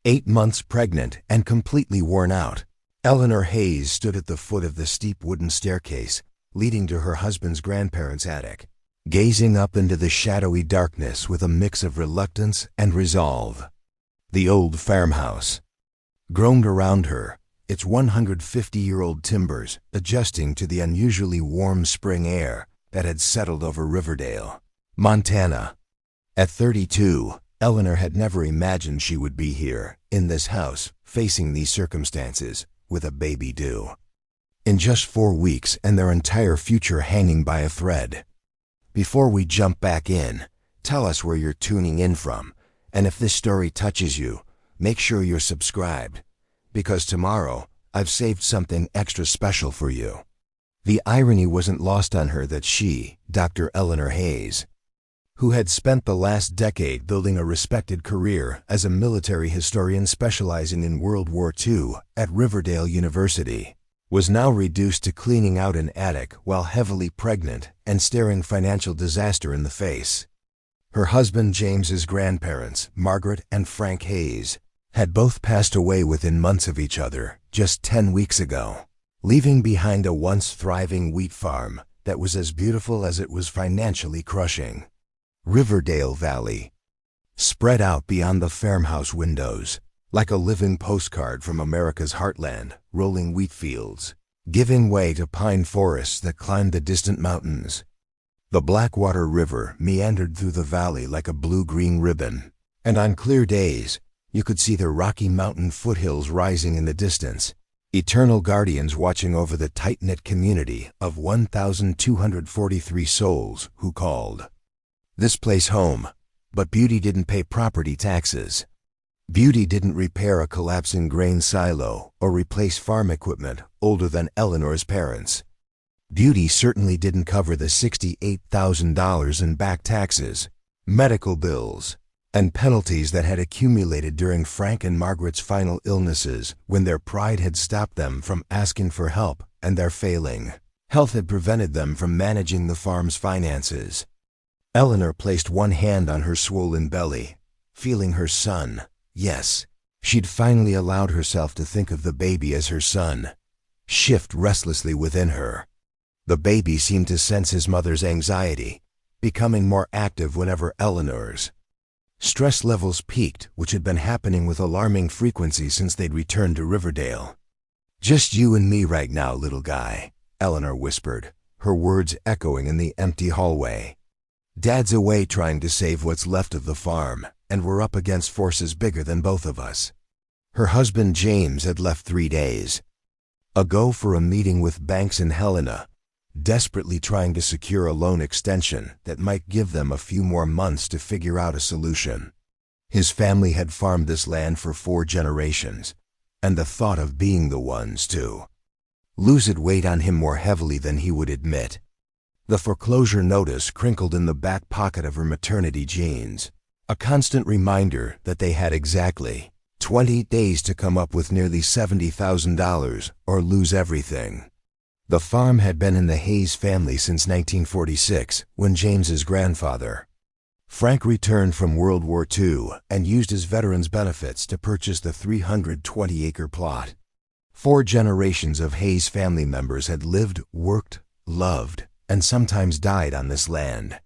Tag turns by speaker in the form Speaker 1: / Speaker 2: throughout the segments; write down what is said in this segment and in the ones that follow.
Speaker 1: 8 months pregnant and completely worn out, Eleanor Hayes stood at the foot of the steep wooden staircase leading to her husband's grandparents' attic, gazing up into the shadowy darkness with a mix of reluctance and resolve. The old farmhouse groaned around her, its 150-year-old timbers adjusting to the unusually warm spring air that had settled over Riverdale, Montana. At 32, Eleanor had never imagined she would be here, in this house, facing these circumstances, with a baby due in just 4 weeks and their entire future hanging by a thread. Before we jump back in, tell us where you're tuning in from, and if this story touches you, make sure you're subscribed, because tomorrow I've saved something extra special for you. The irony wasn't lost on her that she, Dr. Eleanor Hayes, who had spent the last decade building a respected career as a military historian specializing in World War II at Riverdale University, was now reduced to cleaning out an attic while heavily pregnant and staring financial disaster in the face. Her husband James's grandparents, Margaret and Frank Hayes, had both passed away within months of each other just 10 weeks ago, leaving behind a once thriving wheat farm that was as beautiful as it was financially crushing. Riverdale Valley spread out beyond the farmhouse windows, like a living postcard from America's heartland, rolling wheat fields, giving way to pine forests that climbed the distant mountains. The Blackwater River meandered through the valley like a blue-green ribbon, and on clear days, you could see the Rocky Mountain foothills rising in the distance, eternal guardians watching over the tight-knit community of 1,243 souls who called this place home. But Beauty didn't pay property taxes. Beauty didn't repair a collapsing grain silo or replace farm equipment older than Eleanor's parents. Beauty certainly didn't cover the $68,000 in back taxes, medical bills, and penalties that had accumulated during Frank and Margaret's final illnesses when their pride had stopped them from asking for help and their failing health had prevented them from managing the farm's finances. Eleanor placed one hand on her swollen belly, feeling her son. Yes, she'd finally allowed herself to think of the baby as her son, shift restlessly within her. The baby seemed to sense his mother's anxiety, becoming more active whenever Eleanor's stress levels peaked, which had been happening with alarming frequency since they'd returned to Riverdale. "Just you and me right now, little guy," Eleanor whispered, her words echoing in the empty hallway. "Dad's away trying to save what's left of the farm, and we're up against forces bigger than both of us." Her husband James had left 3 days ago for a meeting with Banks and Helena, desperately trying to secure a loan extension that might give them a few more months to figure out a solution. His family had farmed this land for 4 generations, and the thought of being the ones to lose it weighed on him more heavily than he would admit. The foreclosure notice crinkled in the back pocket of her maternity jeans, a constant reminder that they had exactly 20 days to come up with nearly $70,000 or lose everything. The farm had been in the Hayes family since 1946, when James's grandfather, Frank, returned from World War II and used his veterans' benefits to purchase the 320-acre plot. 4 generations of Hayes family members had lived, worked, loved, and sometimes died on this land.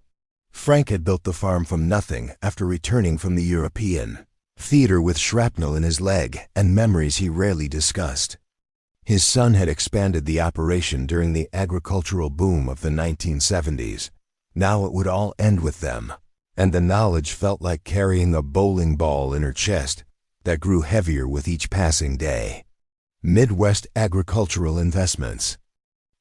Speaker 1: Frank had built the farm from nothing after returning from the European theater with shrapnel in his leg and memories he rarely discussed. His son had expanded the operation during the agricultural boom of the 1970s. Now it would all end with them, and the knowledge felt like carrying a bowling ball in her chest that grew heavier with each passing day. Midwest Agricultural Investments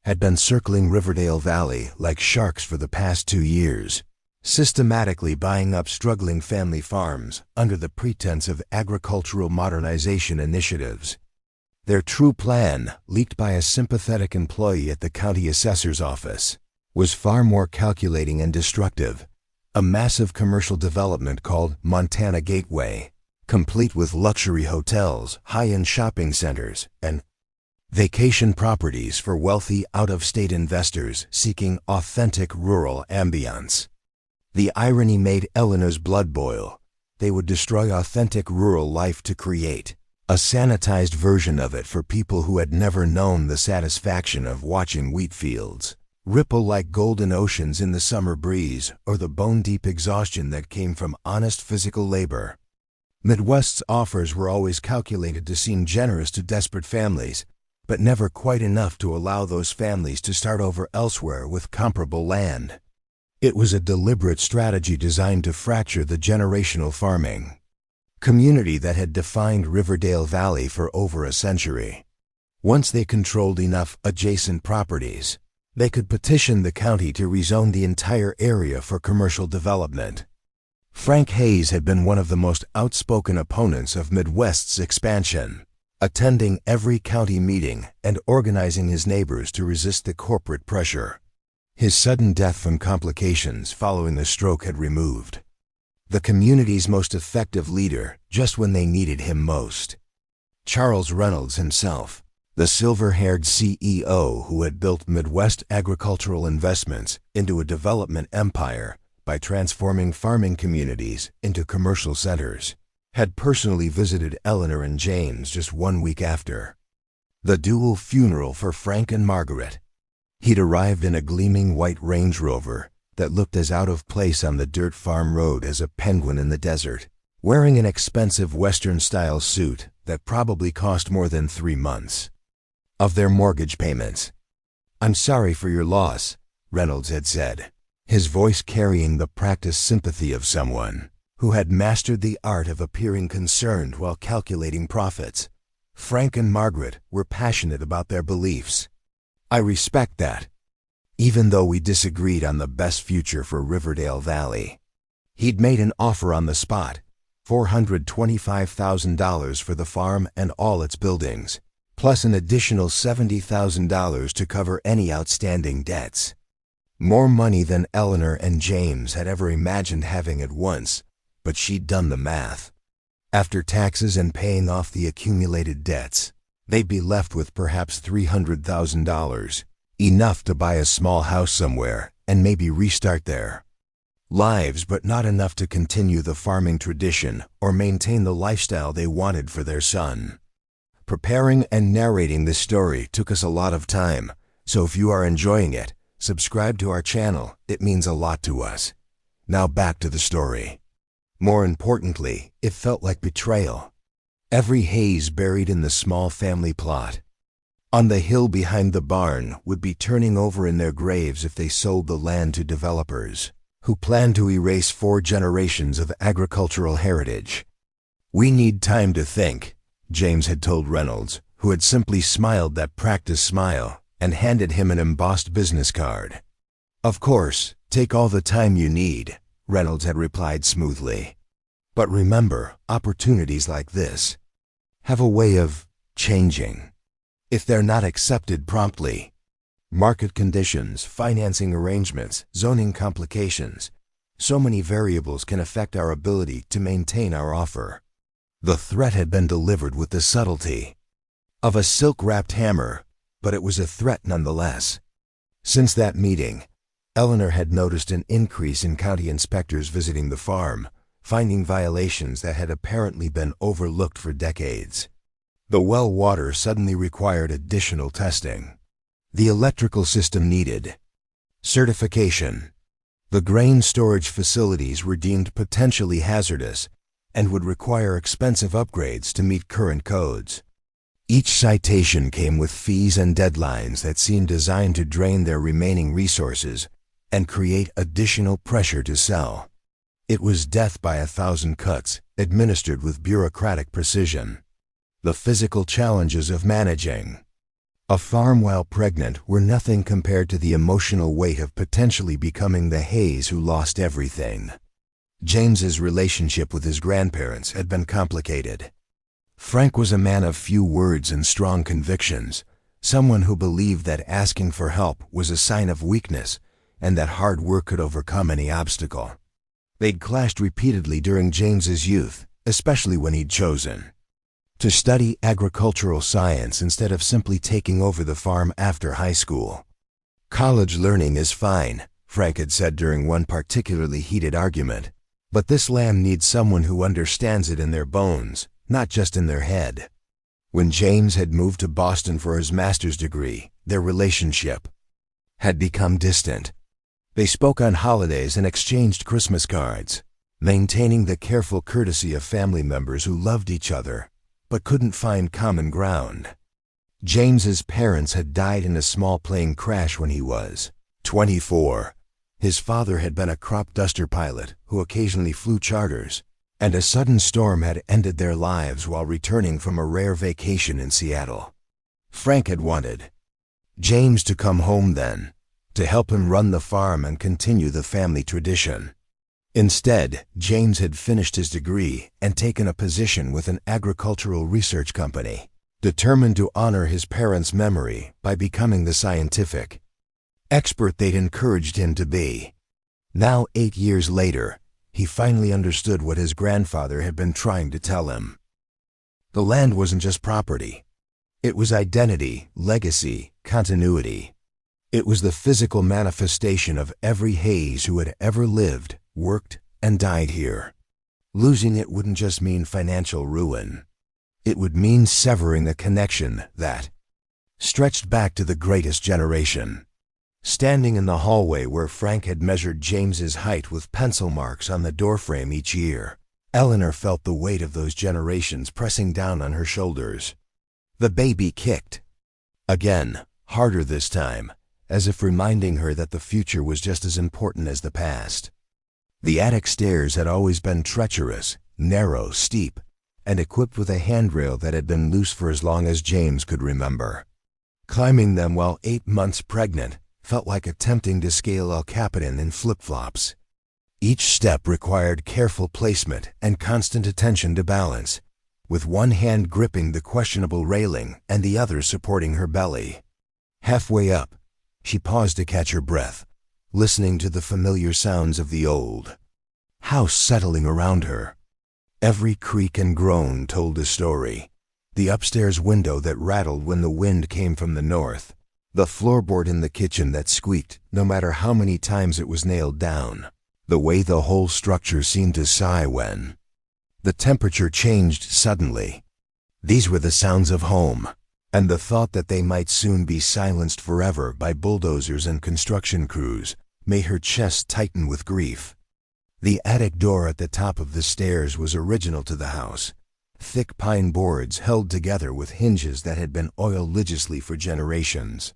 Speaker 1: had been circling Riverdale Valley like sharks for the past 2 years, systematically buying up struggling family farms under the pretense of agricultural modernization initiatives. Their true plan, leaked by a sympathetic employee at the county assessor's office, was far more calculating and destructive. A massive commercial development called Montana Gateway, complete with luxury hotels, high-end shopping centers, and vacation properties for wealthy out-of-state investors seeking authentic rural ambience. The irony made Eleanor's blood boil. they would destroy authentic rural life to create a sanitized version of it for people who had never known the satisfaction of watching wheat fields ripple like golden oceans in the summer breeze, or the bone-deep exhaustion that came from honest physical labor. Midwest's offers were always calculated to seem generous to desperate families, but never quite enough to allow those families to start over elsewhere with comparable land. It was a deliberate strategy designed to fracture the generational farming community that had defined Riverdale Valley for over a century. Once they controlled enough adjacent properties, they could petition the county to rezone the entire area for commercial development. Frank Hayes had been one of the most outspoken opponents of Midwest's expansion, attending every county meeting and organizing his neighbors to resist the corporate pressure. His sudden death from complications following the stroke had removed the community's most effective leader just when they needed him most. Charles Reynolds himself, the silver-haired CEO who had built Midwest Agricultural Investments into a development empire by transforming farming communities into commercial centers, had personally visited Eleanor and James just 1 week after the dual funeral for Frank and Margaret. He'd arrived in a gleaming white Range Rover that looked as out of place on the dirt farm road as a penguin in the desert, wearing an expensive Western-style suit that probably cost more than 3 months of their mortgage payments. "I'm sorry for your loss," Reynolds had said, his voice carrying the practiced sympathy of someone who had mastered the art of appearing concerned while calculating profits. Frank and Margaret were passionate about their beliefs. "I respect that, even though we disagreed on the best future for Riverdale Valley." He'd made an offer on the spot, $425,000 for the farm and all its buildings, plus an additional $70,000 to cover any outstanding debts. More money than Eleanor and James had ever imagined having at once, but she'd done the math. After taxes and paying off the accumulated debts, they'd be left with perhaps $300,000, enough to buy a small house somewhere and maybe restart their lives, but not enough to continue the farming tradition or maintain the lifestyle they wanted for their son. Preparing and narrating this story took us a lot of time, so if you are enjoying it, subscribe to our channel. It means a lot to us. Now back to the story. More importantly, it felt like betrayal. Every Hayes buried in the small family plot on the hill behind the barn would be turning over in their graves if they sold the land to developers who planned to erase 4 generations of agricultural heritage. "We need time to think," James had told Reynolds, who had simply smiled that practiced smile and handed him an embossed business card. "Of course, take all the time you need," Reynolds had replied smoothly. "But remember, opportunities like this have a way of changing if they're not accepted promptly. Market conditions, financing arrangements, zoning complications, so many variables can affect our ability to maintain our offer." The threat had been delivered with the subtlety of a silk-wrapped hammer, but it was a threat nonetheless. Since that meeting, Eleanor had noticed an increase in county inspectors visiting the farm, finding violations that had apparently been overlooked for decades. The well water suddenly required additional testing. The electrical system needed certification. The grain storage facilities were deemed potentially hazardous and would require expensive upgrades to meet current codes. Each citation came with fees and deadlines that seemed designed to drain their remaining resources and create additional pressure to sell. It was death by 1,000 cuts, administered with bureaucratic precision. The physical challenges of managing a farm while pregnant were nothing compared to the emotional weight of potentially becoming the Hayes who lost everything. James's relationship with his grandparents had been complicated. Frank was a man of few words and strong convictions, someone who believed that asking for help was a sign of weakness and that hard work could overcome any obstacle. They'd clashed repeatedly during James's youth, especially when he'd chosen to study agricultural science instead of simply taking over the farm after high school. "College learning is fine," Frank had said during one particularly heated argument, But this land needs someone who understands it in their bones, not just in their head. When James had moved to Boston for his master's degree, their relationship had become distant. They spoke on holidays and exchanged Christmas cards, maintaining the careful courtesy of family members who loved each other, but couldn't find common ground. James's parents had died in a small plane crash when he was 24. His father had been a crop duster pilot who occasionally flew charters, and a sudden storm had ended their lives while returning from a rare vacation in Seattle. Frank had wanted James to come home then, to help him run the farm and continue the family tradition. Instead, James had finished his degree and taken a position with an agricultural research company, determined to honor his parents' memory by becoming the scientific expert they'd encouraged him to be. Now, 8 years later, he finally understood what his grandfather had been trying to tell him. The land wasn't just property. It was identity, legacy, continuity. It was the physical manifestation of every Hayes who had ever lived, worked, and died here. Losing it wouldn't just mean financial ruin. It would mean severing a connection that stretched back to the greatest generation. Standing in the hallway where Frank had measured James's height with pencil marks on the doorframe each year, Eleanor felt the weight of those generations pressing down on her shoulders. The baby kicked. Again, harder this time, as if reminding her that the future was just as important as the past. The attic stairs had always been treacherous, narrow, steep, and equipped with a handrail that had been loose for as long as James could remember. Climbing them while 8 months pregnant felt like attempting to scale El Capitan in flip-flops. Each step required careful placement and constant attention to balance, with one hand gripping the questionable railing and the other supporting her belly. Halfway up, she paused to catch her breath, listening to the familiar sounds of the old house settling around her. Every creak and groan told a story. The upstairs window that rattled when the wind came from the north. The floorboard in the kitchen that squeaked no matter how many times it was nailed down. The way the whole structure seemed to sigh when the temperature changed suddenly. These were the sounds of home, and the thought that they might soon be silenced forever by bulldozers and construction crews made her chest tighten with grief. The attic door at the top of the stairs was original to the house. Thick pine boards held together with hinges that had been oiled religiously for generations.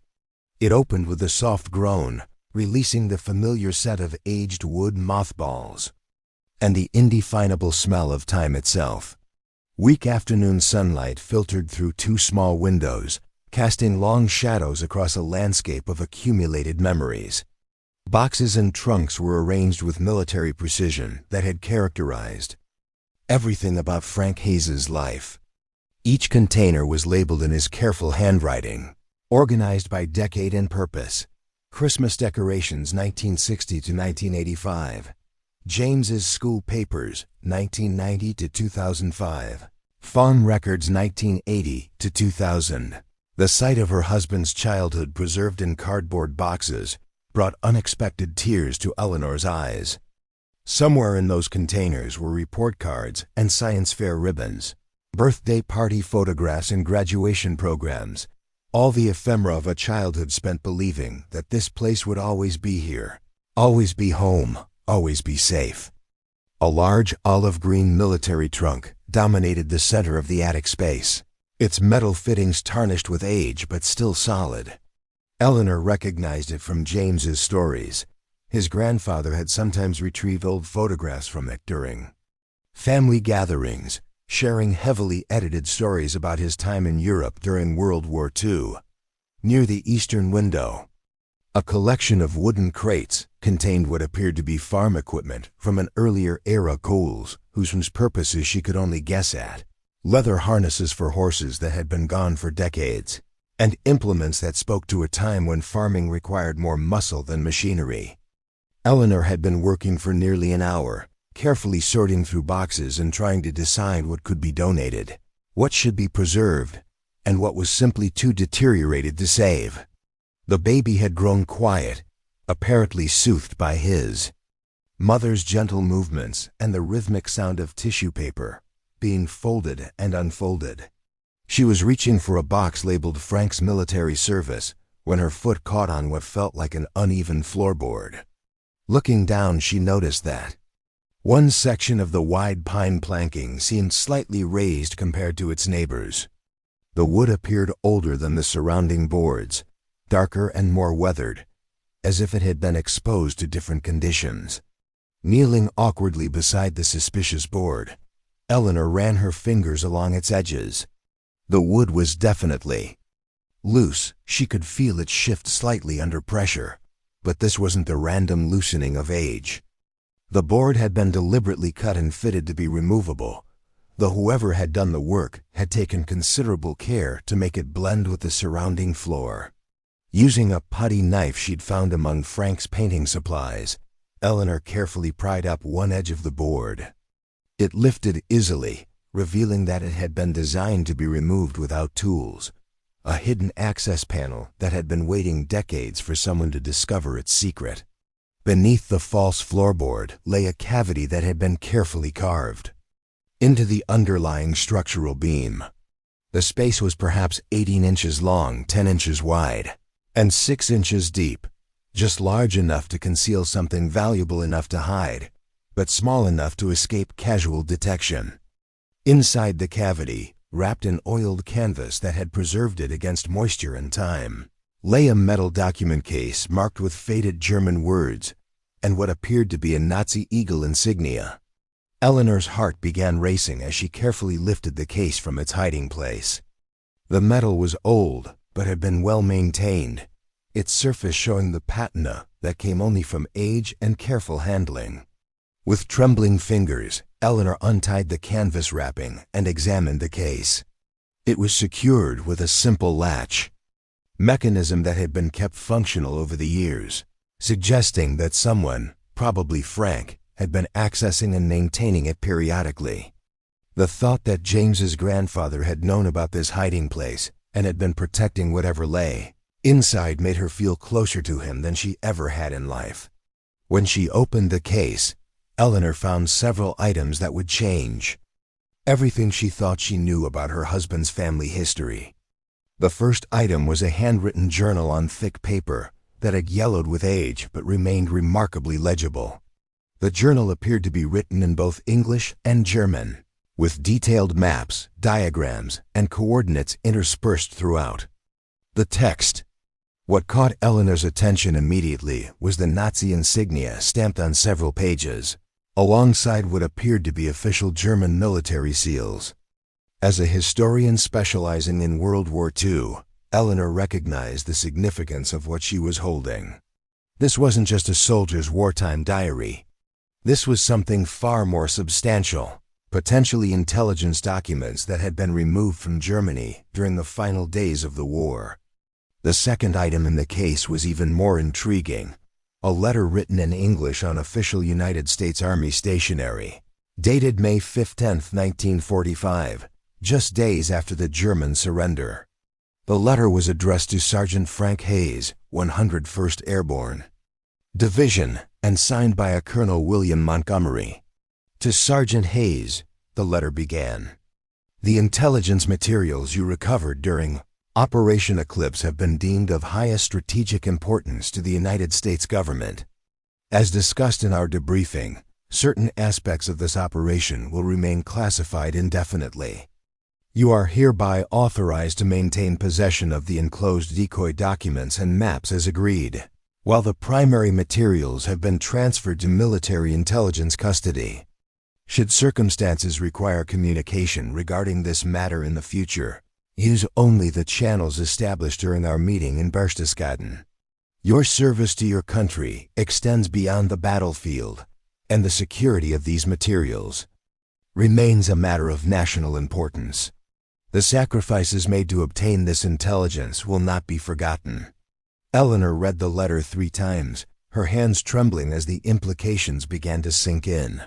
Speaker 1: It opened with a soft groan, releasing the familiar scent of aged wood mothballs and the indefinable smell of time itself. Weak afternoon sunlight filtered through 2 small windows, casting long shadows across a landscape of accumulated memories. Boxes and trunks were arranged with military precision that had characterized everything about Frank Hayes's life. Each container was labeled in his careful handwriting, organized by decade and purpose. Christmas decorations 1960 to 1985. James's school papers 1990 to 2005. Farm records 1980 to 2000. The sight of her husband's childhood preserved in cardboard boxes brought unexpected tears to Eleanor's eyes. Somewhere in those containers were report cards and science fair ribbons, birthday party photographs and graduation programs, all the ephemera of a childhood spent believing that this place would always be here, always be home, always be safe. A large olive-green military trunk dominated the center of the attic space, its metal fittings tarnished with age but still solid. Eleanor recognized it from James's stories. His grandfather had sometimes retrieved old photographs from it during family gatherings, sharing heavily edited stories about his time in Europe during World War II. Near the eastern window, a collection of wooden crates contained what appeared to be farm equipment from an earlier era Coles, whose purposes she could only guess at. Leather harnesses for horses that had been gone for decades, and implements that spoke to a time when farming required more muscle than machinery. Eleanor had been working for nearly an hour, carefully sorting through boxes and trying to decide what could be donated, what should be preserved, and what was simply too deteriorated to save. The baby had grown quiet, apparently soothed by his Mother's gentle movements and the rhythmic sound of tissue paper being folded and unfolded. She was reaching for a box labeled Frank's military service when her foot caught on what felt like an uneven floorboard. Looking down, she noticed that one section of the wide pine planking seemed slightly raised compared to its neighbors. The wood appeared older than the surrounding boards, darker and more weathered, as if it had been exposed to different conditions. Kneeling awkwardly beside the suspicious board, Eleanor ran her fingers along its edges. The wood was definitely loose. She could feel it shift slightly under pressure, but this wasn't the random loosening of age. The board had been deliberately cut and fitted to be removable, though whoever had done the work had taken considerable care to make it blend with the surrounding floor. Using a putty knife she'd found among Frank's painting supplies, Eleanor carefully pried up one edge of the board. It lifted easily, revealing that it had been designed to be removed without tools, a hidden access panel that had been waiting decades for someone to discover its secret. Beneath the false floorboard lay a cavity that had been carefully carved into the underlying structural beam. The space was perhaps 18 inches long, 10 inches wide, and 6 inches deep, just large enough to conceal something valuable enough to hide, but small enough to escape casual detection. Inside the cavity, wrapped in oiled canvas that had preserved it against moisture and time, lay a metal document case marked with faded German words and what appeared to be a Nazi eagle insignia. Eleanor's heart began racing as she carefully lifted the case from its hiding place. The metal was old, but had been well maintained, its surface showing the patina that came only from age and careful handling. With trembling fingers, Eleanor untied the canvas wrapping and examined the case. It was secured with a simple latch, mechanism that had been kept functional over the years, suggesting that someone, probably Frank, had been accessing and maintaining it periodically. The thought that James's grandfather had known about this hiding place and had been protecting whatever lay inside made her feel closer to him than she ever had in life. When she opened the case, Eleanor found several items that would change everything she thought she knew about her husband's family history. The first item was a handwritten journal on thick paper that had yellowed with age but remained remarkably legible. The journal appeared to be written in both English and German, with detailed maps, diagrams, and coordinates interspersed throughout. The text. What caught Eleanor's attention immediately was the Nazi insignia stamped on several pages, alongside what appeared to be official German military seals. As a historian specializing in World War II, Eleanor recognized the significance of what she was holding. This wasn't just a soldier's wartime diary. This was something far more substantial, potentially intelligence documents that had been removed from Germany during the final days of the war. The second item in the case was even more intriguing. A letter written in English on official United States Army stationery, dated May 15, 1945, just days after the German surrender. The letter was addressed to Sergeant Frank Hayes, 101st Airborne Division, and signed by a Colonel William Montgomery. To Sergeant Hayes, the letter began. The intelligence materials you recovered during Operation Eclipse have been deemed of highest strategic importance to the United States government. As discussed in our debriefing, certain aspects of this operation will remain classified indefinitely. You are hereby authorized to maintain possession of the enclosed decoy documents and maps as agreed, while the primary materials have been transferred to military intelligence custody. Should circumstances require communication regarding this matter in the future, use only the channels established during our meeting in Berchtesgaden. Your service to your country extends beyond the battlefield, and the security of these materials remains a matter of national importance. The sacrifices made to obtain this intelligence will not be forgotten. Eleanor read the letter 3 times, her hands trembling as the implications began to sink in.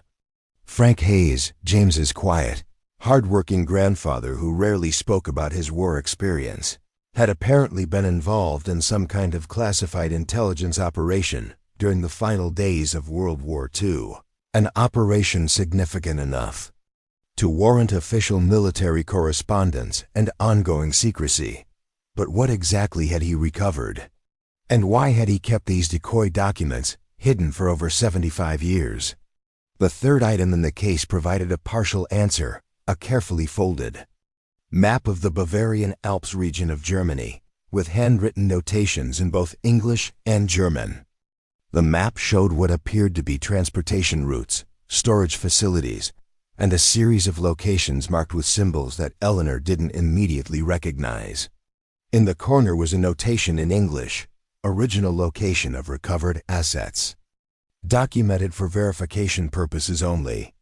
Speaker 1: Frank Hayes, James's quiet, hard-working grandfather who rarely spoke about his war experience, had apparently been involved in some kind of classified intelligence operation during the final days of World War II, an operation significant enough to warrant official military correspondence and ongoing secrecy. But what exactly had he recovered? And why had he kept these decoy documents hidden for over 75 years? The third item in the case provided a partial answer, a carefully folded map of the Bavarian Alps region of Germany, with handwritten notations in both English and German. The map showed what appeared to be transportation routes, storage facilities, and a series of locations marked with symbols that Eleanor didn't immediately recognize. In the corner was a notation in English, original location of recovered assets. Documented for verification purposes only.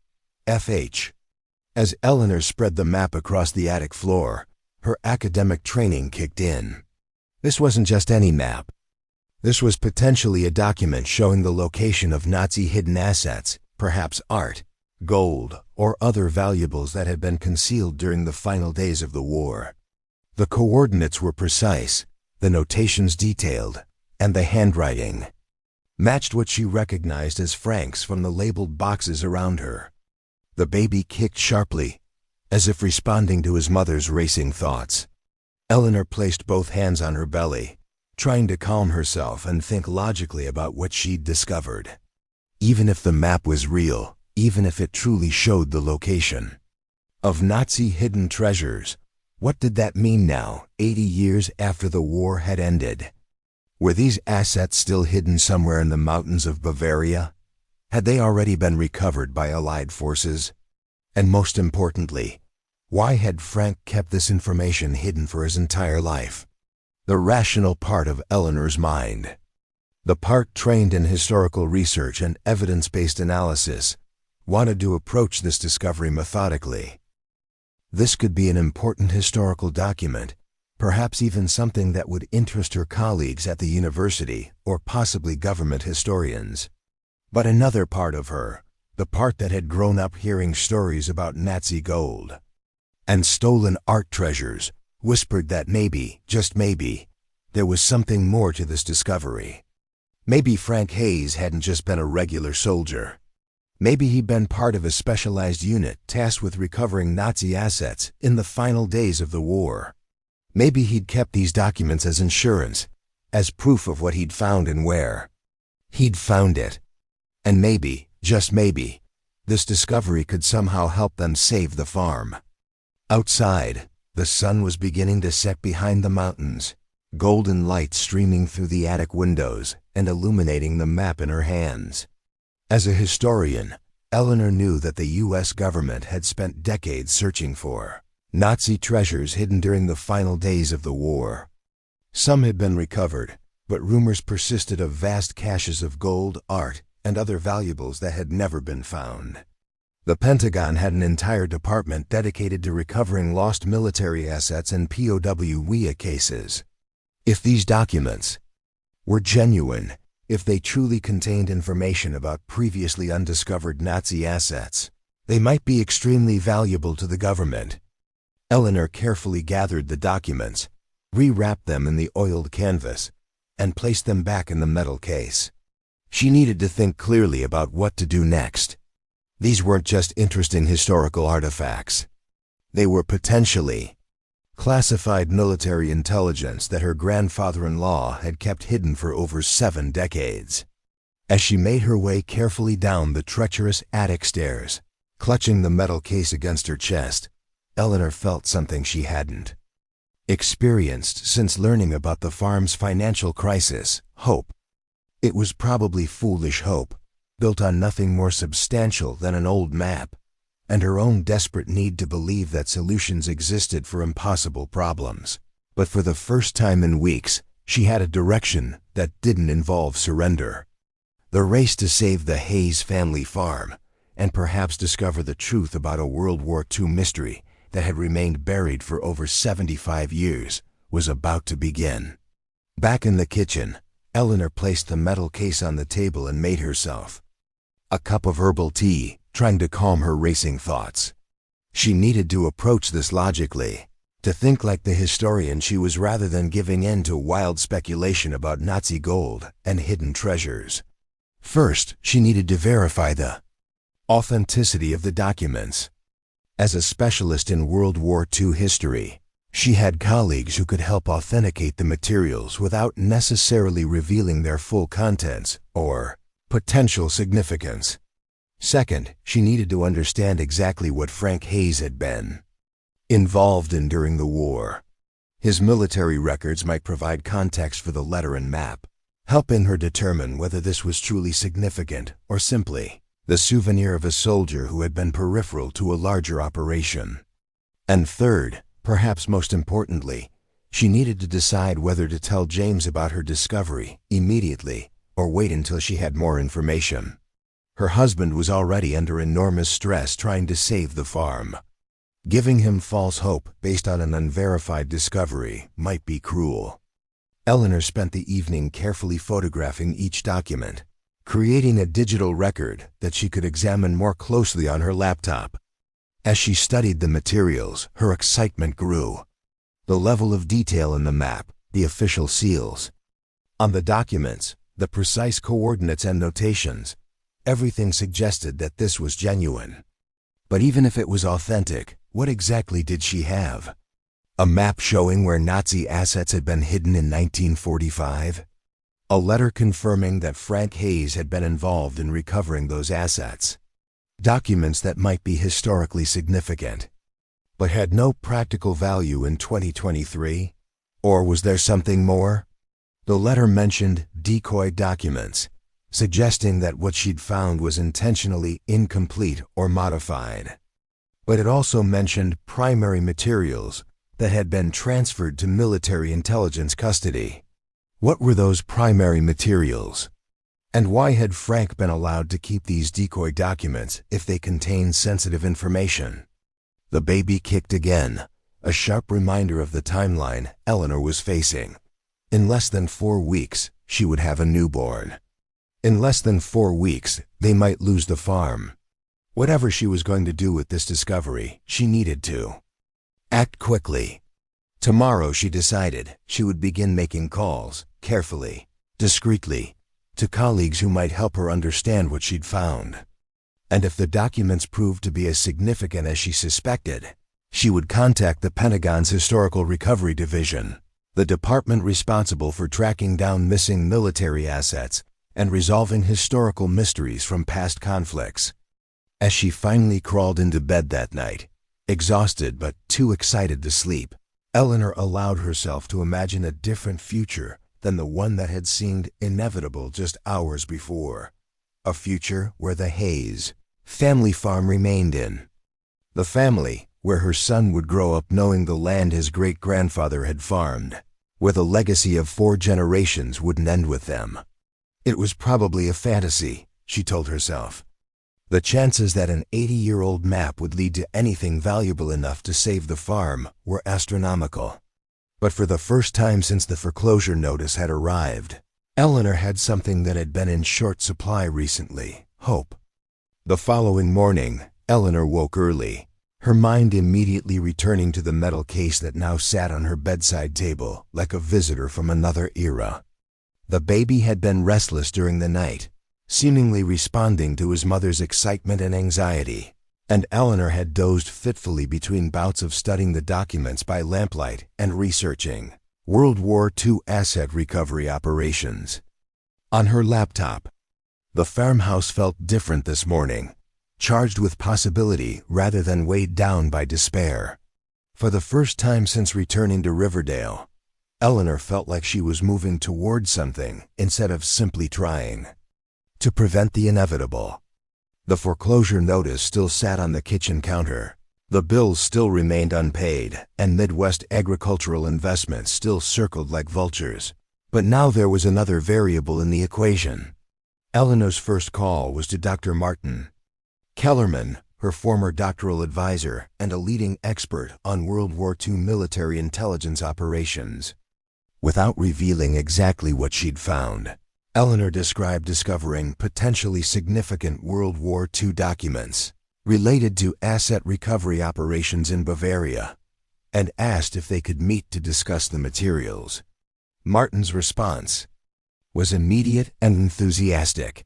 Speaker 1: FH. As Eleanor spread the map across the attic floor, her academic training kicked in. This wasn't just any map. This was potentially a document showing the location of Nazi hidden assets, perhaps art, gold, or other valuables that had been concealed during the final days of the war. The coordinates were precise, the notations detailed, and the handwriting matched what she recognized as Frank's from the labeled boxes around her. The baby kicked sharply, as if responding to his mother's racing thoughts. Eleanor placed both hands on her belly, trying to calm herself and think logically about what she'd discovered. Even if the map was real, even if it truly showed the location of Nazi hidden treasures, what did that mean now, 80 years after the war had ended? Were these assets still hidden somewhere in the mountains of Bavaria? Had they already been recovered by Allied forces? And most importantly, why had Frank kept this information hidden for his entire life? The rational part of Eleanor's mind, the part trained in historical research and evidence-based analysis, wanted to approach this discovery methodically. This could be an important historical document, perhaps even something that would interest her colleagues at the university or possibly government historians. But another part of her, the part that had grown up hearing stories about Nazi gold and stolen art treasures, whispered that maybe, just maybe, there was something more to this discovery. Maybe Frank Hayes hadn't just been a regular soldier. Maybe he'd been part of a specialized unit tasked with recovering Nazi assets in the final days of the war. Maybe he'd kept these documents as insurance, as proof of what he'd found and where he'd found it. And maybe, just maybe, this discovery could somehow help them save the farm. Outside, the sun was beginning to set behind the mountains, golden light streaming through the attic windows and illuminating the map in her hands. As a historian, Eleanor knew that the U.S. government had spent decades searching for Nazi treasures hidden during the final days of the war. Some had been recovered, but rumors persisted of vast caches of gold, art, and other valuables that had never been found. The Pentagon had an entire department dedicated to recovering lost military assets and WWII cases. If these documents were genuine, if they truly contained information about previously undiscovered Nazi assets, they might be extremely valuable to the government. Eleanor carefully gathered the documents, rewrapped them in the oiled canvas, and placed them back in the metal case. She needed to think clearly about what to do next. These weren't just interesting historical artifacts. They were potentially classified military intelligence that her grandfather-in-law had kept hidden for over 7 decades. As she made her way carefully down the treacherous attic stairs, clutching the metal case against her chest, Eleanor felt something she hadn't experienced since learning about the farm's financial crisis: hope. It was probably foolish hope, built on nothing more substantial than an old map, and her own desperate need to believe that solutions existed for impossible problems. But for the first time in weeks, she had a direction that didn't involve surrender. The race to save the Hayes family farm, and perhaps discover the truth about a World War II mystery that had remained buried for over 75 years, was about to begin. Back in the kitchen, Eleanor placed the metal case on the table and made herself a cup of herbal tea, trying to calm her racing thoughts. She needed to approach this logically, to think like the historian she was rather than giving in to wild speculation about Nazi gold and hidden treasures. First, she needed to verify the authenticity of the documents. As a specialist in World War II history, she had colleagues who could help authenticate the materials without necessarily revealing their full contents or potential significance. Second, she needed to understand exactly what Frank Hayes had been involved in during the war. His military records might provide context for the letter and map, helping her determine whether this was truly significant or simply the souvenir of a soldier who had been peripheral to a larger operation. And third, perhaps most importantly, she needed to decide whether to tell James about her discovery immediately or wait until she had more information. Her husband was already under enormous stress trying to save the farm. Giving him false hope based on an unverified discovery might be cruel. Eleanor spent the evening carefully photographing each document, creating a digital record that she could examine more closely on her laptop. As she studied the materials, her excitement grew. The level of detail in the map, the official seals on the documents, the precise coordinates and notations, everything suggested that this was genuine. But even if it was authentic, what exactly did she have? A map showing where Nazi assets had been hidden in 1945? A letter confirming that Frank Hayes had been involved in recovering those assets? Documents that might be historically significant, but had no practical value in 2023? Or was there something more? The letter mentioned decoy documents, suggesting that what she'd found was intentionally incomplete or modified. But it also mentioned primary materials that had been transferred to military intelligence custody. What were those primary materials? And why had Frank been allowed to keep these decoy documents if they contained sensitive information? The baby kicked again, a sharp reminder of the timeline Eleanor was facing. In less than 4 weeks, she would have a newborn. In less than 4 weeks, they might lose the farm. Whatever she was going to do with this discovery, she needed to act quickly. Tomorrow, she decided, she would begin making calls, carefully, discreetly, to colleagues who might help her understand what she'd found. And if the documents proved to be as significant as she suspected, she would contact the Pentagon's Historical Recovery Division, the department responsible for tracking down missing military assets and resolving historical mysteries from past conflicts. As she finally crawled into bed that night, exhausted but too excited to sleep, Eleanor allowed herself to imagine a different future than the one that had seemed inevitable just hours before. A future where the Hayes family farm remained in. The family where her son would grow up knowing the land his great-grandfather had farmed, where the legacy of 4 generations wouldn't end with them. It was probably a fantasy, she told herself. The chances that an 80-year-old map would lead to anything valuable enough to save the farm were astronomical. But for the first time since the foreclosure notice had arrived, Eleanor had something that had been in short supply recently: hope. The following morning, Eleanor woke early, her mind immediately returning to the metal case that now sat on her bedside table like a visitor from another era. The baby had been restless during the night, seemingly responding to his mother's excitement and anxiety, and Eleanor had dozed fitfully between bouts of studying the documents by lamplight and researching World War II asset recovery operations. On her laptop, the farmhouse felt different this morning, charged with possibility rather than weighed down by despair. For the first time since returning to Riverdale, Eleanor felt like she was moving toward something instead of simply trying to prevent the inevitable. The foreclosure notice still sat on the kitchen counter. The bills still remained unpaid, and Midwest agricultural investments still circled like vultures. But now there was another variable in the equation. Eleanor's first call was to Dr. Martin Kellerman, her former doctoral advisor and a leading expert on World War II military intelligence operations. Without revealing exactly what she'd found, Eleanor described discovering potentially significant World War II documents related to asset recovery operations in Bavaria, and asked if they could meet to discuss the materials. Martin's response was immediate and enthusiastic.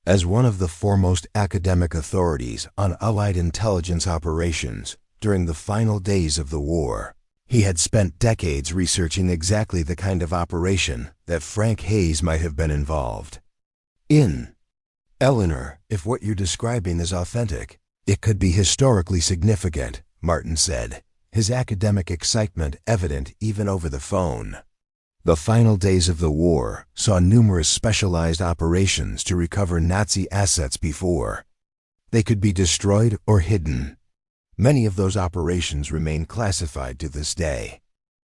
Speaker 1: As one of the foremost academic authorities on Allied intelligence operations during the final days of the war, he had spent decades researching exactly the kind of operation that Frank Hayes might have been involved in. Eleanor, if what you're describing is authentic, it could be historically significant, Martin said, his academic excitement evident even over the phone. The final days of the war saw numerous specialized operations to recover Nazi assets before they could be destroyed or hidden. Many of those operations remain classified to this day.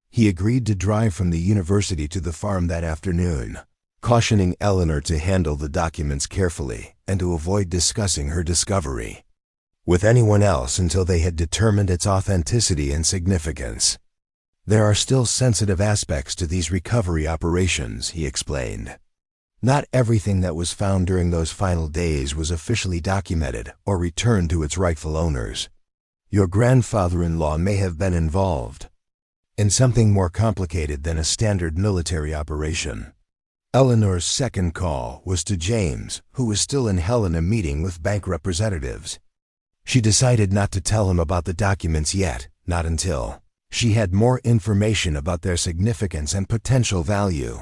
Speaker 1: He agreed to drive from the university to the farm that afternoon, cautioning Eleanor to handle the documents carefully and to avoid discussing her discovery with anyone else until they had determined its authenticity and significance. There are still sensitive aspects to these recovery operations, he explained. Not everything that was found during those final days was officially documented or returned to its rightful owners. Your grandfather-in-law may have been involved in something more complicated than a standard military operation. Eleanor's second call was to James, who was still in Helena meeting with bank representatives. She decided not to tell him about the documents yet, not until she had more information about their significance and potential value.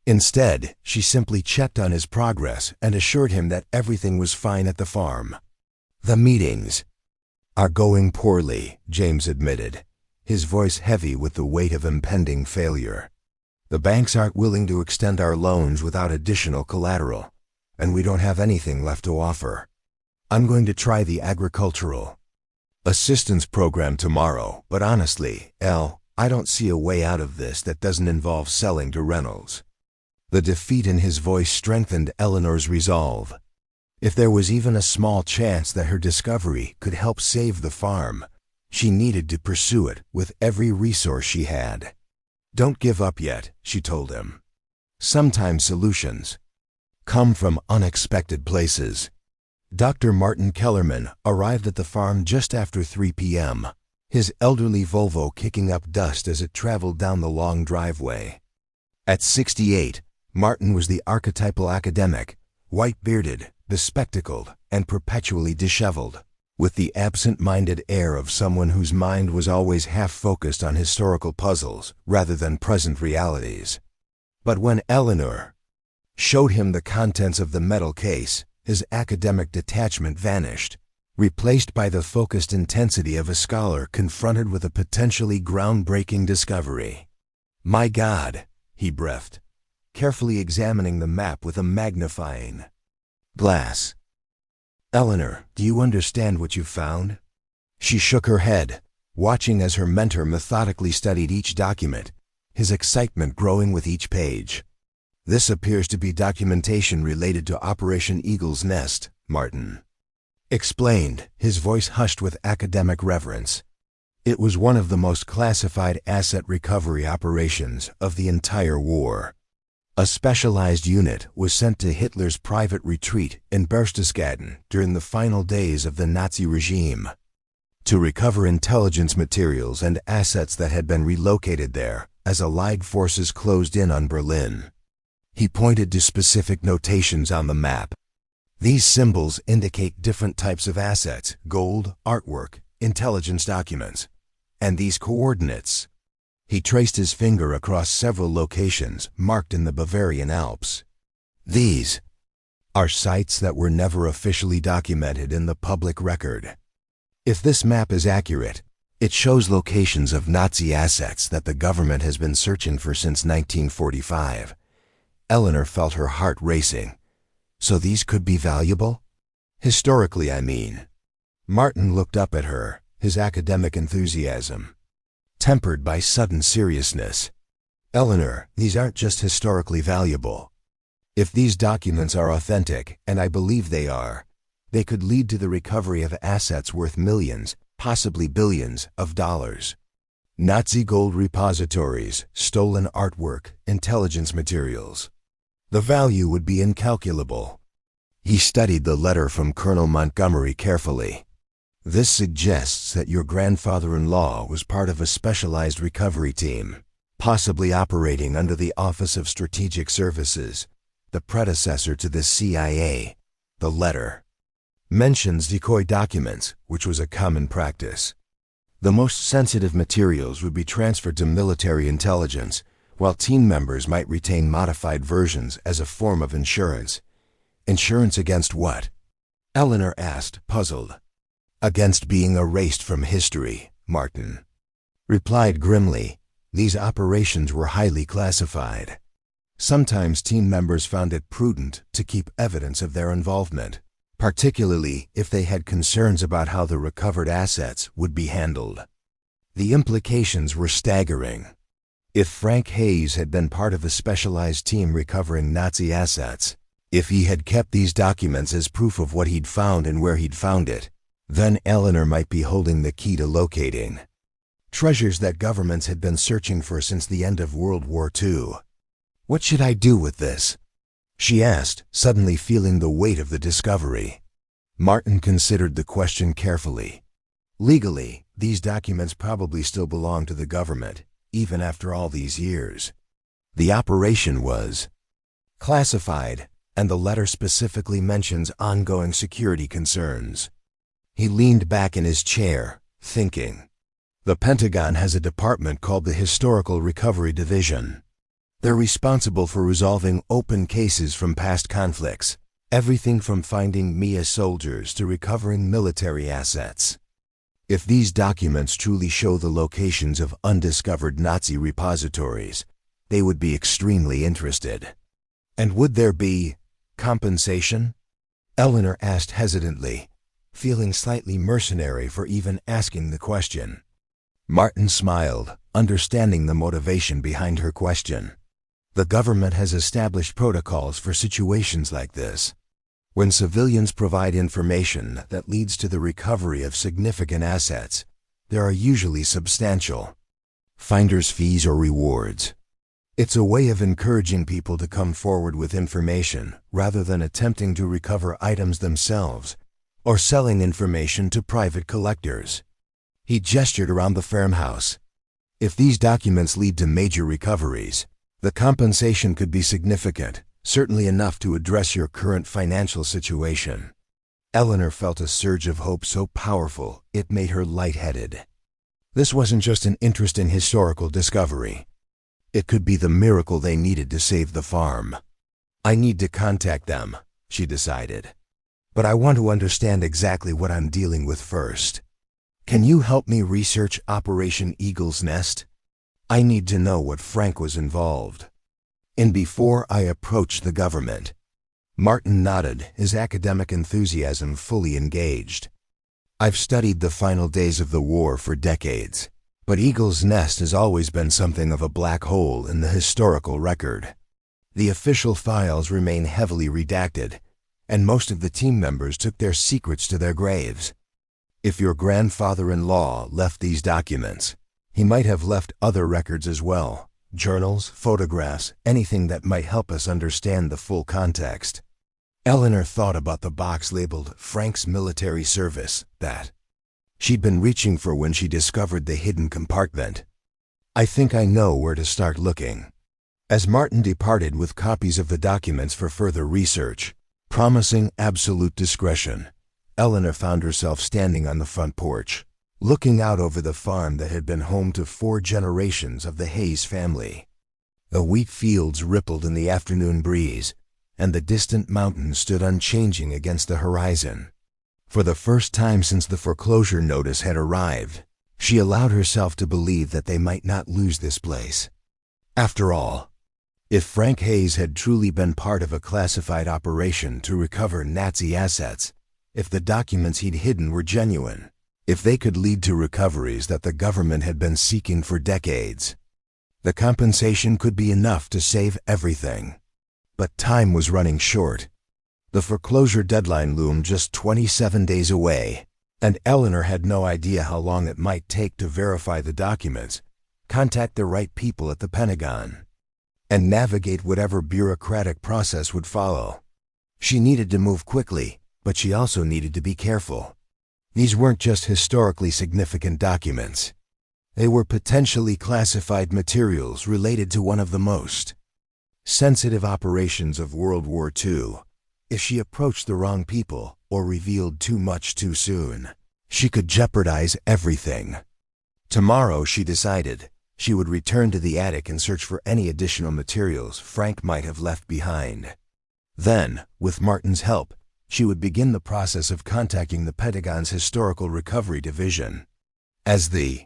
Speaker 1: Instead, she simply checked on his progress and assured him that everything was fine at the farm. The meetings are going poorly, James admitted, his voice heavy with the weight of impending failure. The banks aren't willing to extend our loans without additional collateral, and we don't have anything left to offer. I'm going to try the agricultural assistance program tomorrow, but honestly, I don't see a way out of this that doesn't involve selling to Reynolds. The defeat in his voice strengthened Eleanor's resolve. If there was even a small chance that her discovery could help save the farm, she needed to pursue it with every resource she had. Don't give up yet, she told him. Sometimes solutions come from unexpected places. Dr. Martin Kellerman arrived at the farm just after 3 p.m., his elderly Volvo kicking up dust as it traveled down the long driveway. At 68, Martin was the archetypal academic, white-bearded, bespectacled, and perpetually disheveled, with the absent-minded air of someone whose mind was always half-focused on historical puzzles rather than present realities. But when Eleanor showed him the contents of the metal case, his academic detachment vanished, replaced by the focused intensity of a scholar confronted with a potentially groundbreaking discovery. My God, he breathed, carefully examining the map with a magnifying glass. Eleanor, do you understand what you've found? She shook her head, watching as her mentor methodically studied each document, his excitement growing with each page. This appears to be documentation related to Operation Eagle's Nest, Martin explained, his voice hushed with academic reverence. It was one of the most classified asset recovery operations of the entire war. A specialized unit was sent to Hitler's private retreat in Berchtesgaden during the final days of the Nazi regime to recover intelligence materials and assets that had been relocated there as Allied forces closed in on Berlin. He pointed to specific notations on the map. These symbols indicate different types of assets: gold, artwork, intelligence documents. And these coordinates. He traced his finger across several locations marked in the Bavarian Alps. These are sites that were never officially documented in the public record. If this map is accurate, it shows locations of Nazi assets that the government has been searching for since 1945. Eleanor felt her heart racing. So these could be valuable? Historically, I mean. Martin looked up at her, his academic enthusiasm tempered by sudden seriousness. Eleanor, these aren't just historically valuable. If these documents are authentic, and I believe they are, they could lead to the recovery of assets worth millions, possibly billions, of dollars. Nazi gold repositories, stolen artwork, intelligence materials. The value would be incalculable. He studied the letter from Colonel Montgomery carefully. This suggests that your grandfather-in-law was part of a specialized recovery team, possibly operating under the Office of Strategic Services, the predecessor to the CIA. The letter mentions decoy documents, which was a common practice. The most sensitive materials would be transferred to military intelligence, while team members might retain modified versions as a form of insurance. Insurance against what? Eleanor asked, puzzled. Against being erased from history, Martin replied grimly. These operations were highly classified. Sometimes team members found it prudent to keep evidence of their involvement, particularly if they had concerns about how the recovered assets would be handled. The implications were staggering. If Frank Hayes had been part of a specialized team recovering Nazi assets, if he had kept these documents as proof of what he'd found and where he'd found it, then Eleanor might be holding the key to locating treasures that governments had been searching for since the end of World War II. What should I do with this? She asked, suddenly feeling the weight of the discovery. Martin considered the question carefully. Legally, these documents probably still belong to the government, even after all these years. The operation was classified, and the letter specifically mentions ongoing security concerns. He leaned back in his chair, thinking. The Pentagon has a department called the Historical Recovery Division. They're responsible for resolving open cases from past conflicts, everything from finding Mia soldiers to recovering military assets. If these documents truly show the locations of undiscovered Nazi repositories, they would be extremely interested. And would there be compensation? Eleanor asked hesitantly, feeling slightly mercenary for even asking the question. Martin smiled, understanding the motivation behind her question. The government has established protocols for situations like this. When civilians provide information that leads to the recovery of significant assets, there are usually substantial finder's fees or rewards. It's a way of encouraging people to come forward with information rather than attempting to recover items themselves or selling information to private collectors. He gestured around the farmhouse. If these documents lead to major recoveries, the compensation could be significant, certainly enough to address your current financial situation. Eleanor felt a surge of hope so powerful it made her lightheaded. This wasn't just an interest in historical discovery. It could be the miracle they needed to save the farm. I need to contact them, she decided. But I want to understand exactly what I'm dealing with first. Can you help me research Operation Eagle's Nest? I need to know what Frank was involved in before I approach the government. Martin nodded, his academic enthusiasm fully engaged. I've studied the final days of the war for decades, but Eagle's Nest has always been something of a black hole in the historical record. The official files remain heavily redacted, and most of the team members took their secrets to their graves. If your grandfather-in-law left these documents, he might have left other records as well, journals, photographs, anything that might help us understand the full context. Eleanor thought about the box labeled Frank's Military Service that she'd been reaching for when she discovered the hidden compartment. I think I know where to start looking. As Martin departed with copies of the documents for further research, promising absolute discretion, Eleanor found herself standing on the front porch, looking out over the farm that had been home to 4 generations of the Hayes family. The wheat fields rippled in the afternoon breeze, and the distant mountains stood unchanging against the horizon. For the first time since the foreclosure notice had arrived, she allowed herself to believe that they might not lose this place. After all, if Frank Hayes had truly been part of a classified operation to recover Nazi assets, if the documents he'd hidden were genuine, if they could lead to recoveries that the government had been seeking for decades, the compensation could be enough to save everything. But time was running short. The foreclosure deadline loomed just 27 days away, and Eleanor had no idea how long it might take to verify the documents, contact the right people at the Pentagon, and navigate whatever bureaucratic process would follow. She needed to move quickly, but she also needed to be careful. These weren't just historically significant documents. They were potentially classified materials related to one of the most sensitive operations of World War II. If she approached the wrong people or revealed too much too soon, she could jeopardize everything. Tomorrow, she decided, she would return to the attic and search for any additional materials Frank might have left behind. Then, with Martin's help, she would begin the process of contacting the Pentagon's Historical Recovery Division. As the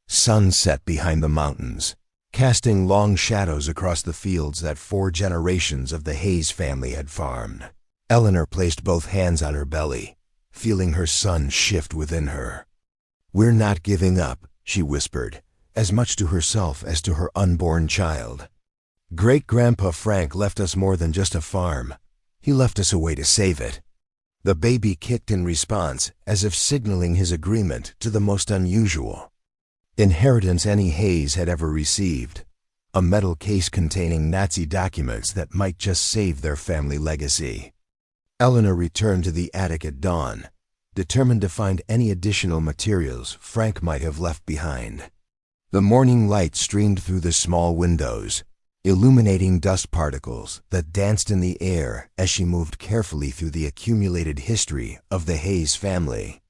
Speaker 1: sun set behind the mountains, casting long shadows across the fields that 4 generations of the Hayes family had farmed, Eleanor placed both hands on her belly, feeling her son shift within her. "We're not giving up," she whispered, as much to herself as to her unborn child. "Great-Grandpa Frank left us more than just a farm. He left us a way to save it." The baby kicked in response, as if signaling his agreement to the most unusual inheritance any Hayes had ever received, a metal case containing Nazi documents that might just save their family legacy. Eleanor returned to the attic at dawn, determined to find any additional materials Frank might have left behind. The morning light streamed through the small windows, illuminating dust particles that danced in the air as she moved carefully through the accumulated history of the Hayes family.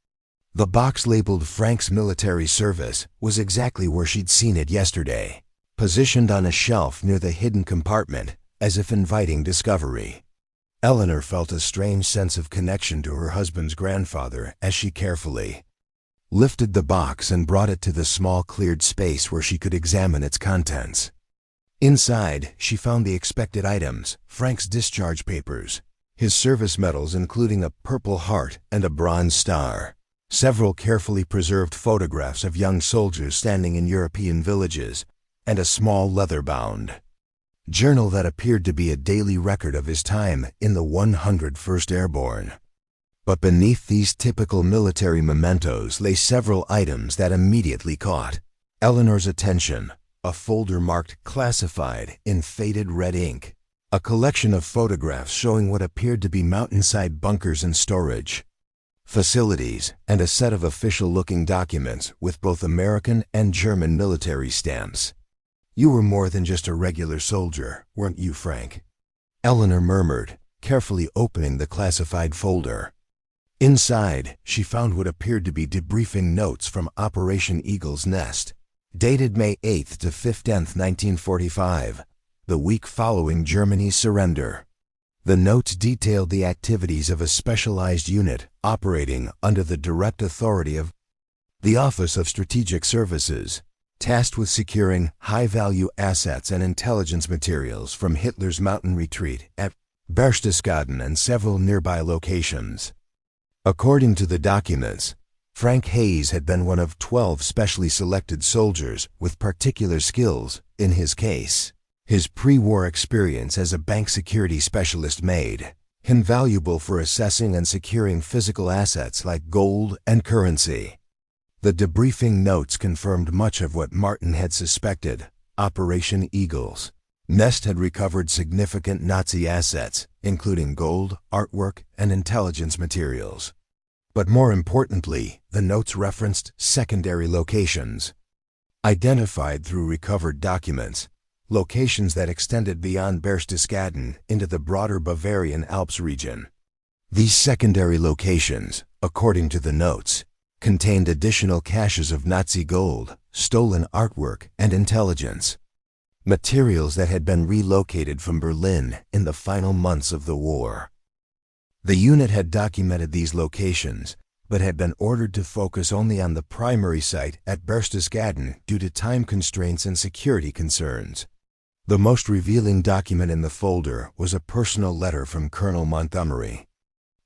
Speaker 1: The box labeled Frank's military service was exactly where she'd seen it yesterday, positioned on a shelf near the hidden compartment, as if inviting discovery. Eleanor felt a strange sense of connection to her husband's grandfather as she carefully lifted the box and brought it to the small cleared space where she could examine its contents. Inside, she found the expected items: Frank's discharge papers, his service medals including a Purple Heart and a Bronze Star, several carefully preserved photographs of young soldiers standing in European villages, and a small leather-bound journal that appeared to be a daily record of his time in the 101st Airborne. But beneath these typical military mementos lay several items that immediately caught Eleanor's attention. A folder marked "Classified" in faded red ink, a collection of photographs showing what appeared to be mountainside bunkers and storage facilities, and a set of official-looking documents with both American and German military stamps. "You were more than just a regular soldier, weren't you, Frank?" Eleanor murmured, carefully opening the classified folder. Inside, she found what appeared to be debriefing notes from Operation Eagle's Nest, dated May 8th to 15th, 1945, the week following Germany's surrender. The notes detailed the activities of a specialized unit operating under the direct authority of the Office of Strategic Services, tasked with securing high-value assets and intelligence materials from Hitler's mountain retreat at Berchtesgaden and several nearby locations. According to the documents, Frank Hayes had been one of 12 specially selected soldiers with particular skills. In his case, his pre-war experience as a bank security specialist made him valuable for assessing and securing physical assets like gold and currency. The debriefing notes confirmed much of what Martin had suspected. Operation Eagle's Nest had recovered significant Nazi assets, including gold, artwork, and intelligence materials. But more importantly, the notes referenced secondary locations, identified through recovered documents, locations that extended beyond Berchtesgaden into the broader Bavarian Alps region. These secondary locations, according to the notes, contained additional caches of Nazi gold, stolen artwork, and intelligence, materials that had been relocated from Berlin in the final months of the war. The unit had documented these locations, but had been ordered to focus only on the primary site at Berchtesgaden due to time constraints and security concerns. The most revealing document in the folder was a personal letter from Colonel Montgomery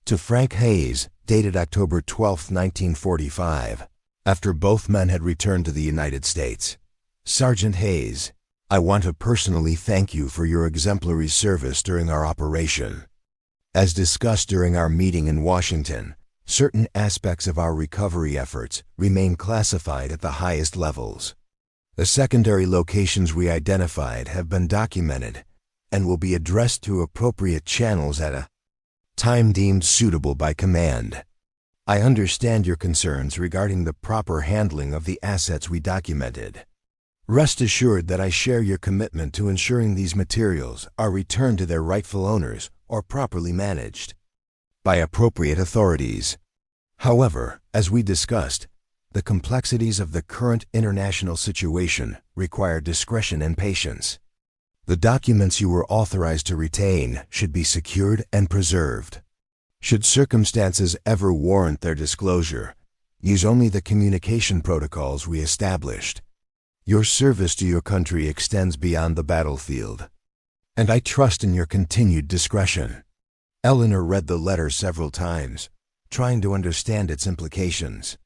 Speaker 1: to Frank Hayes, dated October 12, 1945, after both men had returned to the United States. "Sergeant Hayes, I want to personally thank you for your exemplary service during our operation. As discussed during our meeting in Washington, certain aspects of our recovery efforts remain classified at the highest levels. The secondary locations we identified have been documented and will be addressed through appropriate channels at a time deemed suitable by command. I understand your concerns regarding the proper handling of the assets we documented. Rest assured that I share your commitment to ensuring these materials are returned to their rightful owners or properly managed by appropriate authorities. However, as we discussed, the complexities of the current international situation require discretion and patience. The documents you were authorized to retain should be secured and preserved. Should circumstances ever warrant their disclosure, use only the communication protocols we established. Your service to your country extends beyond the battlefield, and I trust in your continued discretion. Eleanor read the letter several times, trying to understand its implications.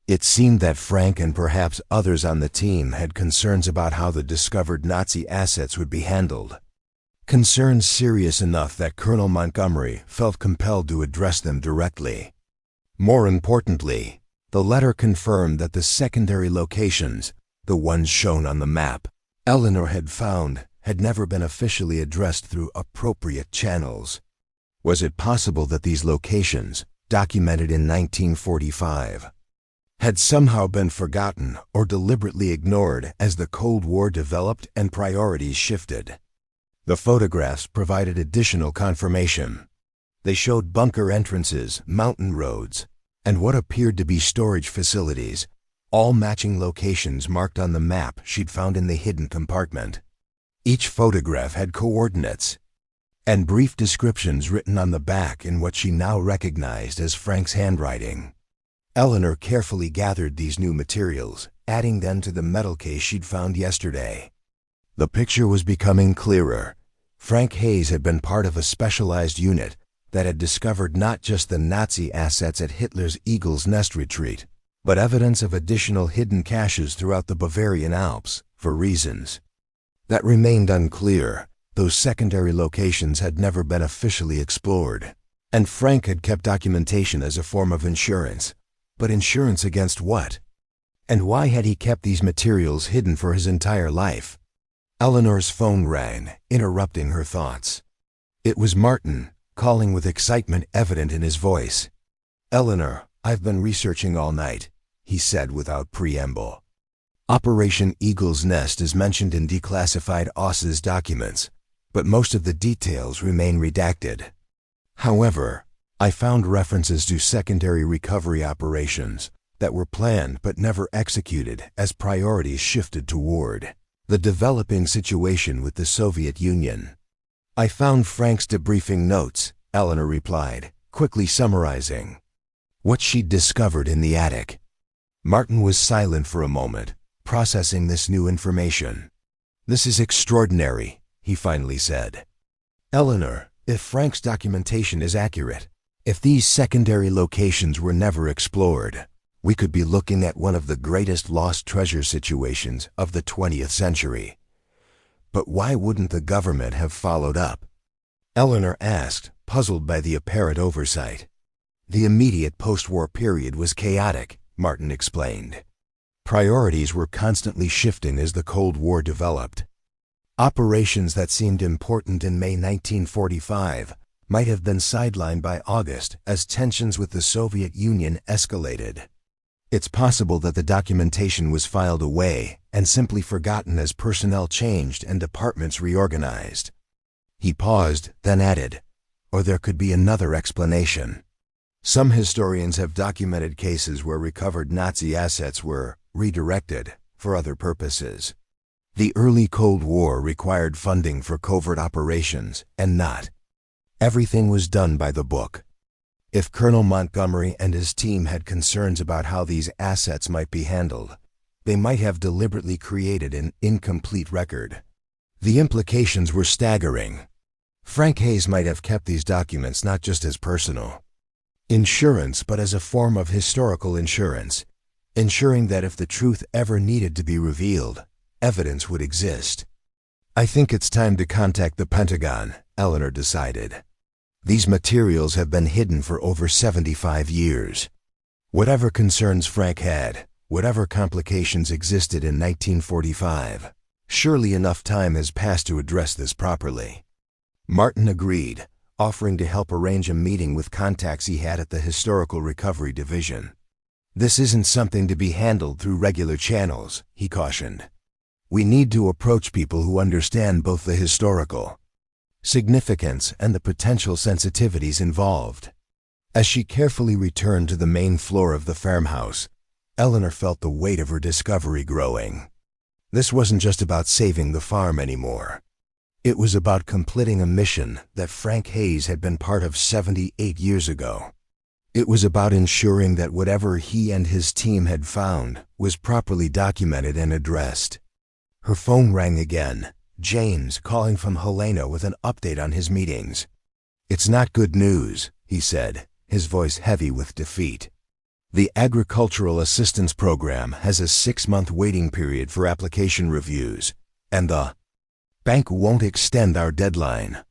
Speaker 1: It seemed that Frank and perhaps others on the team had concerns about how the discovered Nazi assets would be handled. Concerns serious enough that Colonel Montgomery felt compelled to address them directly. More importantly, the letter confirmed that the secondary locations, the ones shown on the map, Eleanor had found, had never been officially addressed through appropriate channels. Was it possible that these locations, documented in 1945, had somehow been forgotten or deliberately ignored as the Cold War developed and priorities shifted? The photographs provided additional confirmation. They showed bunker entrances, mountain roads, and what appeared to be storage facilities, all matching locations marked on the map she'd found in the hidden compartment. Each photograph had coordinates and brief descriptions written on the back in what she now recognized as Frank's handwriting. Eleanor carefully gathered these new materials, adding them to the metal case she'd found yesterday. The picture was becoming clearer. Frank Hayes had been part of a specialized unit that had discovered not just the Nazi assets at Hitler's Eagle's Nest retreat, but evidence of additional hidden caches throughout the Bavarian Alps, for reasons that remained unclear. Those secondary locations had never been officially explored, and Frank had kept documentation as a form of insurance. But insurance against what? And why had he kept these materials hidden for his entire life? Eleanor's phone rang, interrupting her thoughts. It was Martin, calling with excitement evident in his voice. "Eleanor, I've been researching all night," he said without preamble. "Operation Eagle's Nest is mentioned in declassified OSS's documents, but most of the details remain redacted. However, I found references to secondary recovery operations that were planned but never executed as priorities shifted toward the developing situation with the Soviet Union." "I found Frank's debriefing notes," Eleanor replied, quickly summarizing what she'd discovered in the attic. Martin was silent for a moment, processing this new information. "This is extraordinary," he finally said. "Eleanor, if Frank's documentation is accurate, if these secondary locations were never explored, we could be looking at one of the greatest lost treasure situations of the 20th century. But why wouldn't the government have followed up?" Eleanor asked, puzzled by the apparent oversight. "The immediate post-war period was chaotic," Martin explained. "Priorities were constantly shifting as the Cold War developed. Operations that seemed important in May 1945 might have been sidelined by August as tensions with the Soviet Union escalated. It's possible that the documentation was filed away and simply forgotten as personnel changed and departments reorganized." He paused, then added, "Or there could be another explanation. Some historians have documented cases where recovered Nazi assets were redirected for other purposes. The early Cold War required funding for covert operations, and not everything was done by the book. If Colonel Montgomery and his team had concerns about how these assets might be handled, they might have deliberately created an incomplete record. The implications were staggering. Frank Hayes might have kept these documents not just as personal insurance, but as a form of historical insurance, ensuring that if the truth ever needed to be revealed, evidence would exist. "I think it's time to contact the Pentagon," Eleanor decided. "These materials have been hidden for over 75 years. Whatever concerns Frank had, whatever complications existed in 1945, surely enough time has passed to address this properly." Martin agreed, offering to help arrange a meeting with contacts he had at the Historical Recovery Division. "This isn't something to be handled through regular channels," he cautioned. We need to approach people who understand both the historical significance and the potential sensitivities involved. As she carefully returned to the main floor of the farmhouse, Eleanor felt the weight of her discovery growing. This wasn't just about saving the farm anymore. It was about completing a mission that Frank Hayes had been part of 78 years ago. It was about ensuring that whatever he and his team had found was properly documented and addressed. Her phone rang again, James calling from Helena with an update on his meetings. "It's not good news," he said, his voice heavy with defeat. "The Agricultural Assistance Program has a 6-month waiting period for application reviews, and the bank won't extend our deadline.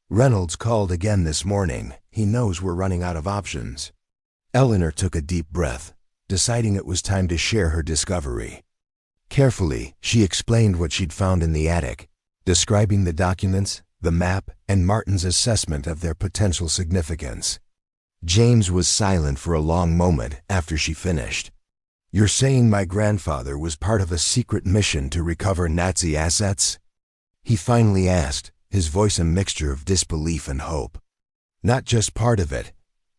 Speaker 1: Reynolds called again this morning. He knows we're running out of options." Eleanor took a deep breath, deciding it was time to share her discovery. Carefully, she explained what she'd found in the attic, describing the documents, the map, and Martin's assessment of their potential significance. James was silent for a long moment after she finished. "You're saying my grandfather was part of a secret mission to recover Nazi assets?" he finally asked, his voice a mixture of disbelief and hope. "Not just part of it.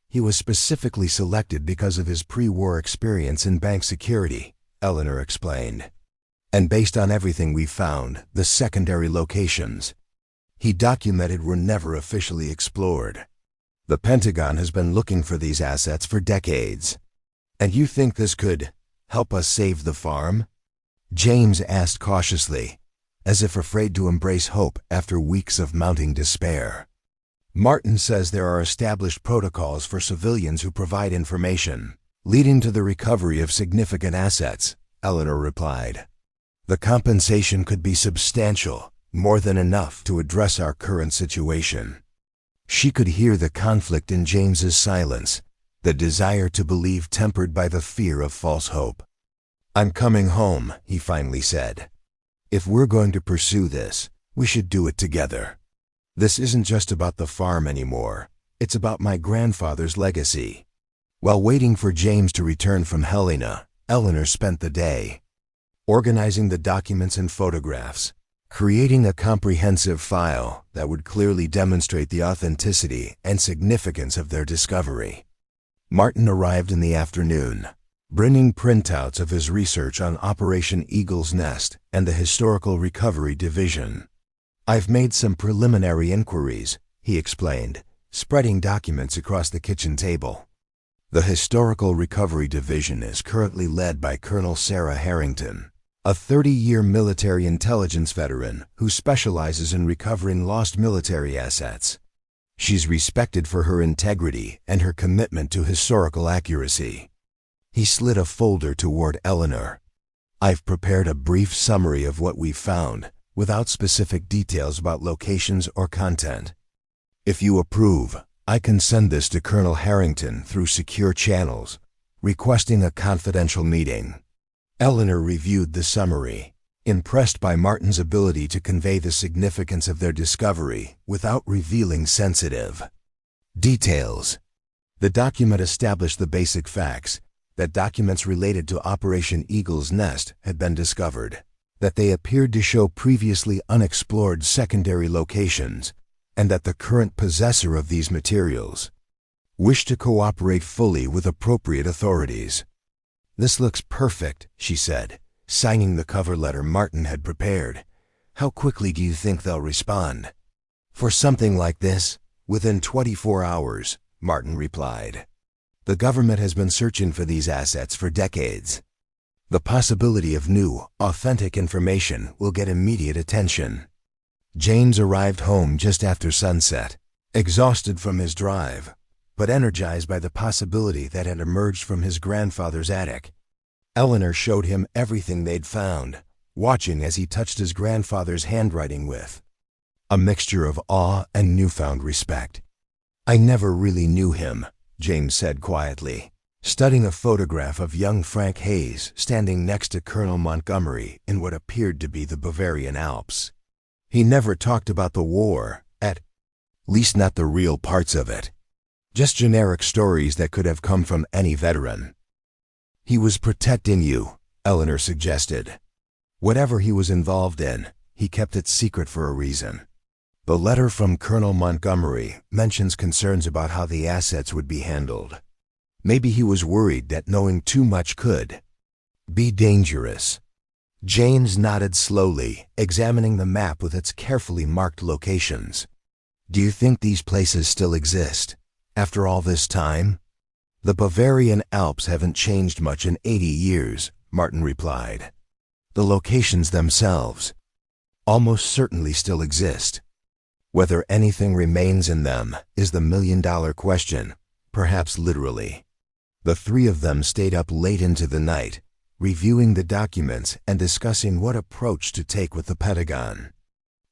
Speaker 1: He was specifically selected because of his pre-war experience in bank security," Eleanor explained. "And based on everything we found, the secondary locations he documented were never officially explored. The Pentagon has been looking for these assets for decades. And you think this could help us save the farm?" James asked cautiously, as if afraid to embrace hope after weeks of mounting despair. "Martin says there are established protocols for civilians who provide information, leading to the recovery of significant assets," Eleanor replied. "The compensation could be substantial, more than enough to address our current situation." She could hear the conflict in James's silence, the desire to believe tempered by the fear of false hope. "I'm coming home," he finally said. "If we're going to pursue this, we should do it together. This isn't just about the farm anymore. It's about my grandfather's legacy." While waiting for James to return from Helena, Eleanor spent the day organizing the documents and photographs, creating a comprehensive file that would clearly demonstrate the authenticity and significance of their discovery. Martin arrived in the afternoon, bringing printouts of his research on Operation Eagle's Nest and the Historical Recovery Division. "I've made some preliminary inquiries," he explained, spreading documents across the kitchen table. "The Historical Recovery Division is currently led by Colonel Sarah Harrington, a 30-year military intelligence veteran who specializes in recovering lost military assets. She's respected for her integrity and her commitment to historical accuracy." He slid a folder toward Eleanor. "I've prepared a brief summary of what we've found, without specific details about locations or content. If you approve, I can send this to Colonel Harrington through secure channels, requesting a confidential meeting." Eleanor reviewed the summary, impressed by Martin's ability to convey the significance of their discovery without revealing sensitive details. The document established the basic facts, that documents related to Operation Eagle's Nest had been discovered, that they appeared to show previously unexplored secondary locations, and that the current possessor of these materials wished to cooperate fully with appropriate authorities. "This looks perfect," she said, signing the cover letter Martin had prepared. "How quickly do you think they'll respond?" "For something like this, within 24 hours, Martin replied. "The government has been searching for these assets for decades. The possibility of new, authentic information will get immediate attention." James arrived home just after sunset, exhausted from his drive, but energized by the possibility that had emerged from his grandfather's attic. Eleanor showed him everything they'd found, watching as he touched his grandfather's handwriting with a mixture of awe and newfound respect. "I never really knew him," James said quietly, studying a photograph of young Frank Hayes standing next to Colonel Montgomery in what appeared to be the Bavarian Alps. "He never talked about the war, at least not the real parts of it. Just generic stories that could have come from any veteran." "He was protecting you," Eleanor suggested. Whatever he was involved in, he kept it secret for a reason. The letter from Colonel Montgomery mentions concerns about how the assets would be handled. Maybe he was worried that knowing too much could be dangerous. James nodded slowly, examining the map with its carefully marked locations. Do you think these places still exist, after all this time? The Bavarian Alps haven't changed much in 80 years, Martin replied. The locations themselves almost certainly still exist. Whether anything remains in them is the million-dollar question, perhaps literally. The three of them stayed up late into the night, reviewing the documents and discussing what approach to take with the Pentagon.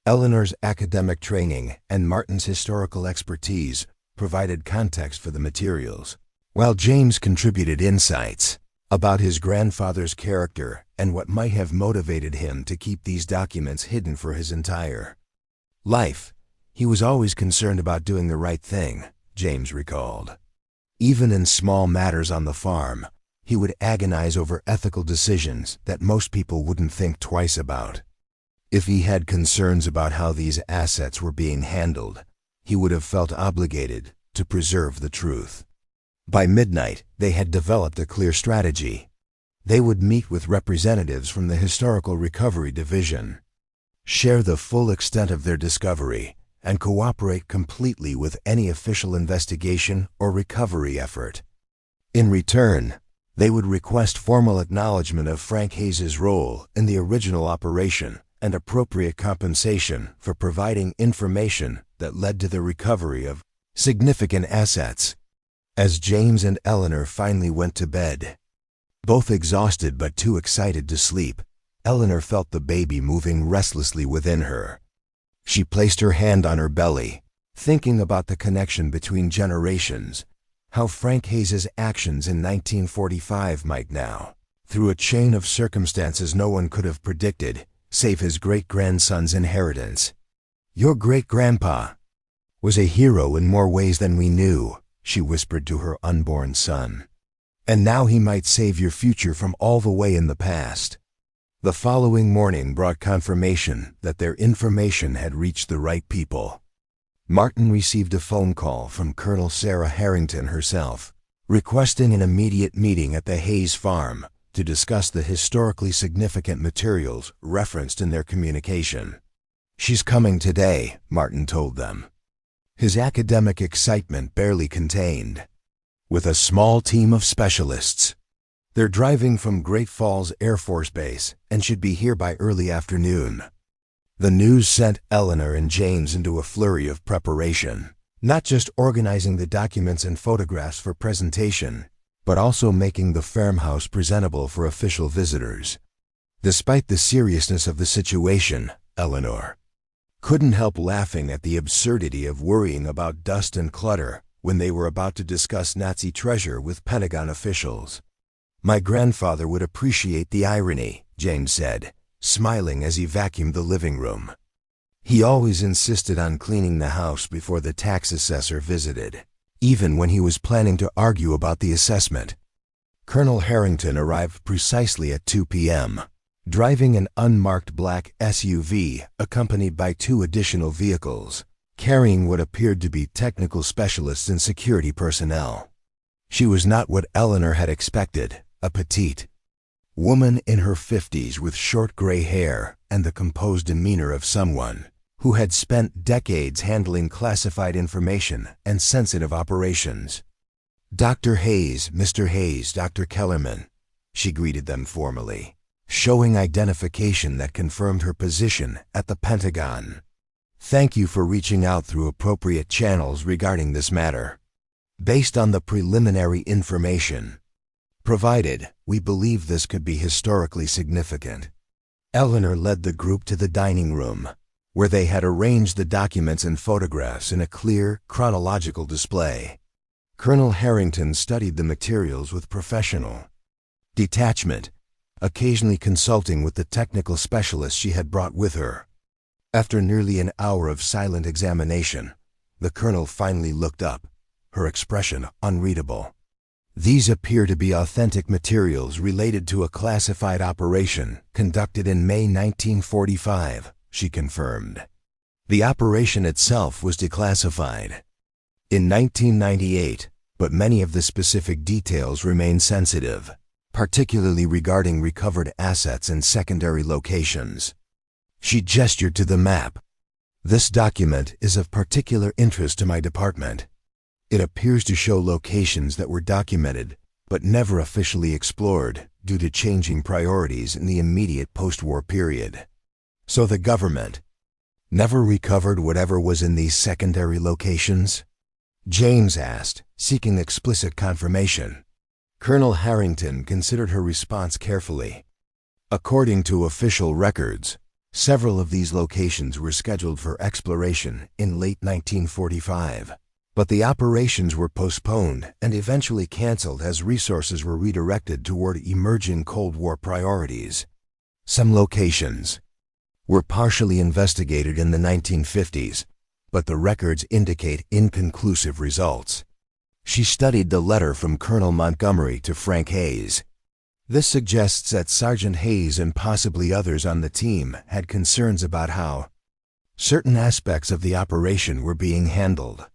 Speaker 1: Eleanor's academic training and Martin's historical expertise provided context for the materials, while James contributed insights about his grandfather's character and what might have motivated him to keep these documents hidden for his entire life. He was always concerned about doing the right thing, James recalled. Even in small matters on the farm, he would agonize over ethical decisions that most people wouldn't think twice about. If he had concerns about how these assets were being handled, he would have felt obligated to preserve the truth. By midnight, they had developed a clear strategy. They would meet with representatives from the Historical Recovery Division, share the full extent of their discovery, and cooperate completely with any official investigation or recovery effort. In return, they would request formal acknowledgement of Frank Hayes' role in the original operation and appropriate compensation for providing information that led to the recovery of significant assets. As James and Eleanor finally went to bed, both exhausted but too excited to sleep, Eleanor felt the baby moving restlessly within her. She placed her hand on her belly, thinking about the connection between generations, how Frank Hayes' actions in 1945 might now, through a chain of circumstances no one could have predicted, save his great-grandson's inheritance. Your great-grandpa was a hero in more ways than we knew, she whispered to her unborn son. And now he might save your future from all the way in the past. The following morning brought confirmation that their information had reached the right people. Martin received a phone call from Colonel Sarah Harrington herself, requesting an immediate meeting at the Hayes farm to discuss the historically significant materials referenced in their communication. She's coming today, Martin told them, his academic excitement barely contained. With a small team of specialists. They're driving from Great Falls Air Force Base and should be here by early afternoon. The news sent Eleanor and James into a flurry of preparation, not just organizing the documents and photographs for presentation, but also making the farmhouse presentable for official visitors. Despite the seriousness of the situation, Eleanor couldn't help laughing at the absurdity of worrying about dust and clutter when they were about to discuss Nazi treasure with Pentagon officials. My grandfather would appreciate the irony, James said, smiling as he vacuumed the living room. He always insisted on cleaning the house before the tax assessor visited, even when he was planning to argue about the assessment. Colonel Harrington arrived precisely at 2 p.m., driving an unmarked black SUV accompanied by 2 additional vehicles, carrying what appeared to be technical specialists and security personnel. She was not what Eleanor had expected, a petite woman in her 50s with short gray hair and the composed demeanor of someone who had spent decades handling classified information and sensitive operations. Dr. Hayes, Mr. Hayes, Dr. Kellerman, she greeted them formally, showing identification that confirmed her position at the Pentagon. Thank you for reaching out through appropriate channels regarding this matter. Based on the preliminary information provided, we believe this could be historically significant. Eleanor led the group to the dining room, where they had arranged the documents and photographs in a clear, chronological display. Colonel Harrington studied the materials with professional detachment, occasionally consulting with the technical specialists she had brought with her. After nearly an hour of silent examination, the colonel finally looked up, her expression unreadable. These appear to be authentic materials related to a classified operation conducted in May 1945, she confirmed. The operation itself was declassified in 1998, but many of the specific details remain sensitive, particularly regarding recovered assets and secondary locations. She gestured to the map. This document is of particular interest to my department. It appears to show locations that were documented but never officially explored due to changing priorities in the immediate post-war period. So the government never recovered whatever was in these secondary locations? James asked, seeking explicit confirmation. Colonel Harrington considered her response carefully. According to official records, several of these locations were scheduled for exploration in late 1945. But the operations were postponed and eventually canceled as resources were redirected toward emerging Cold War priorities. Some locations were partially investigated in the 1950s, but the records indicate inconclusive results. She studied the letter from Colonel Montgomery to Frank Hayes. This suggests that Sergeant Hayes and possibly others on the team had concerns about how certain aspects of the operation were being handled.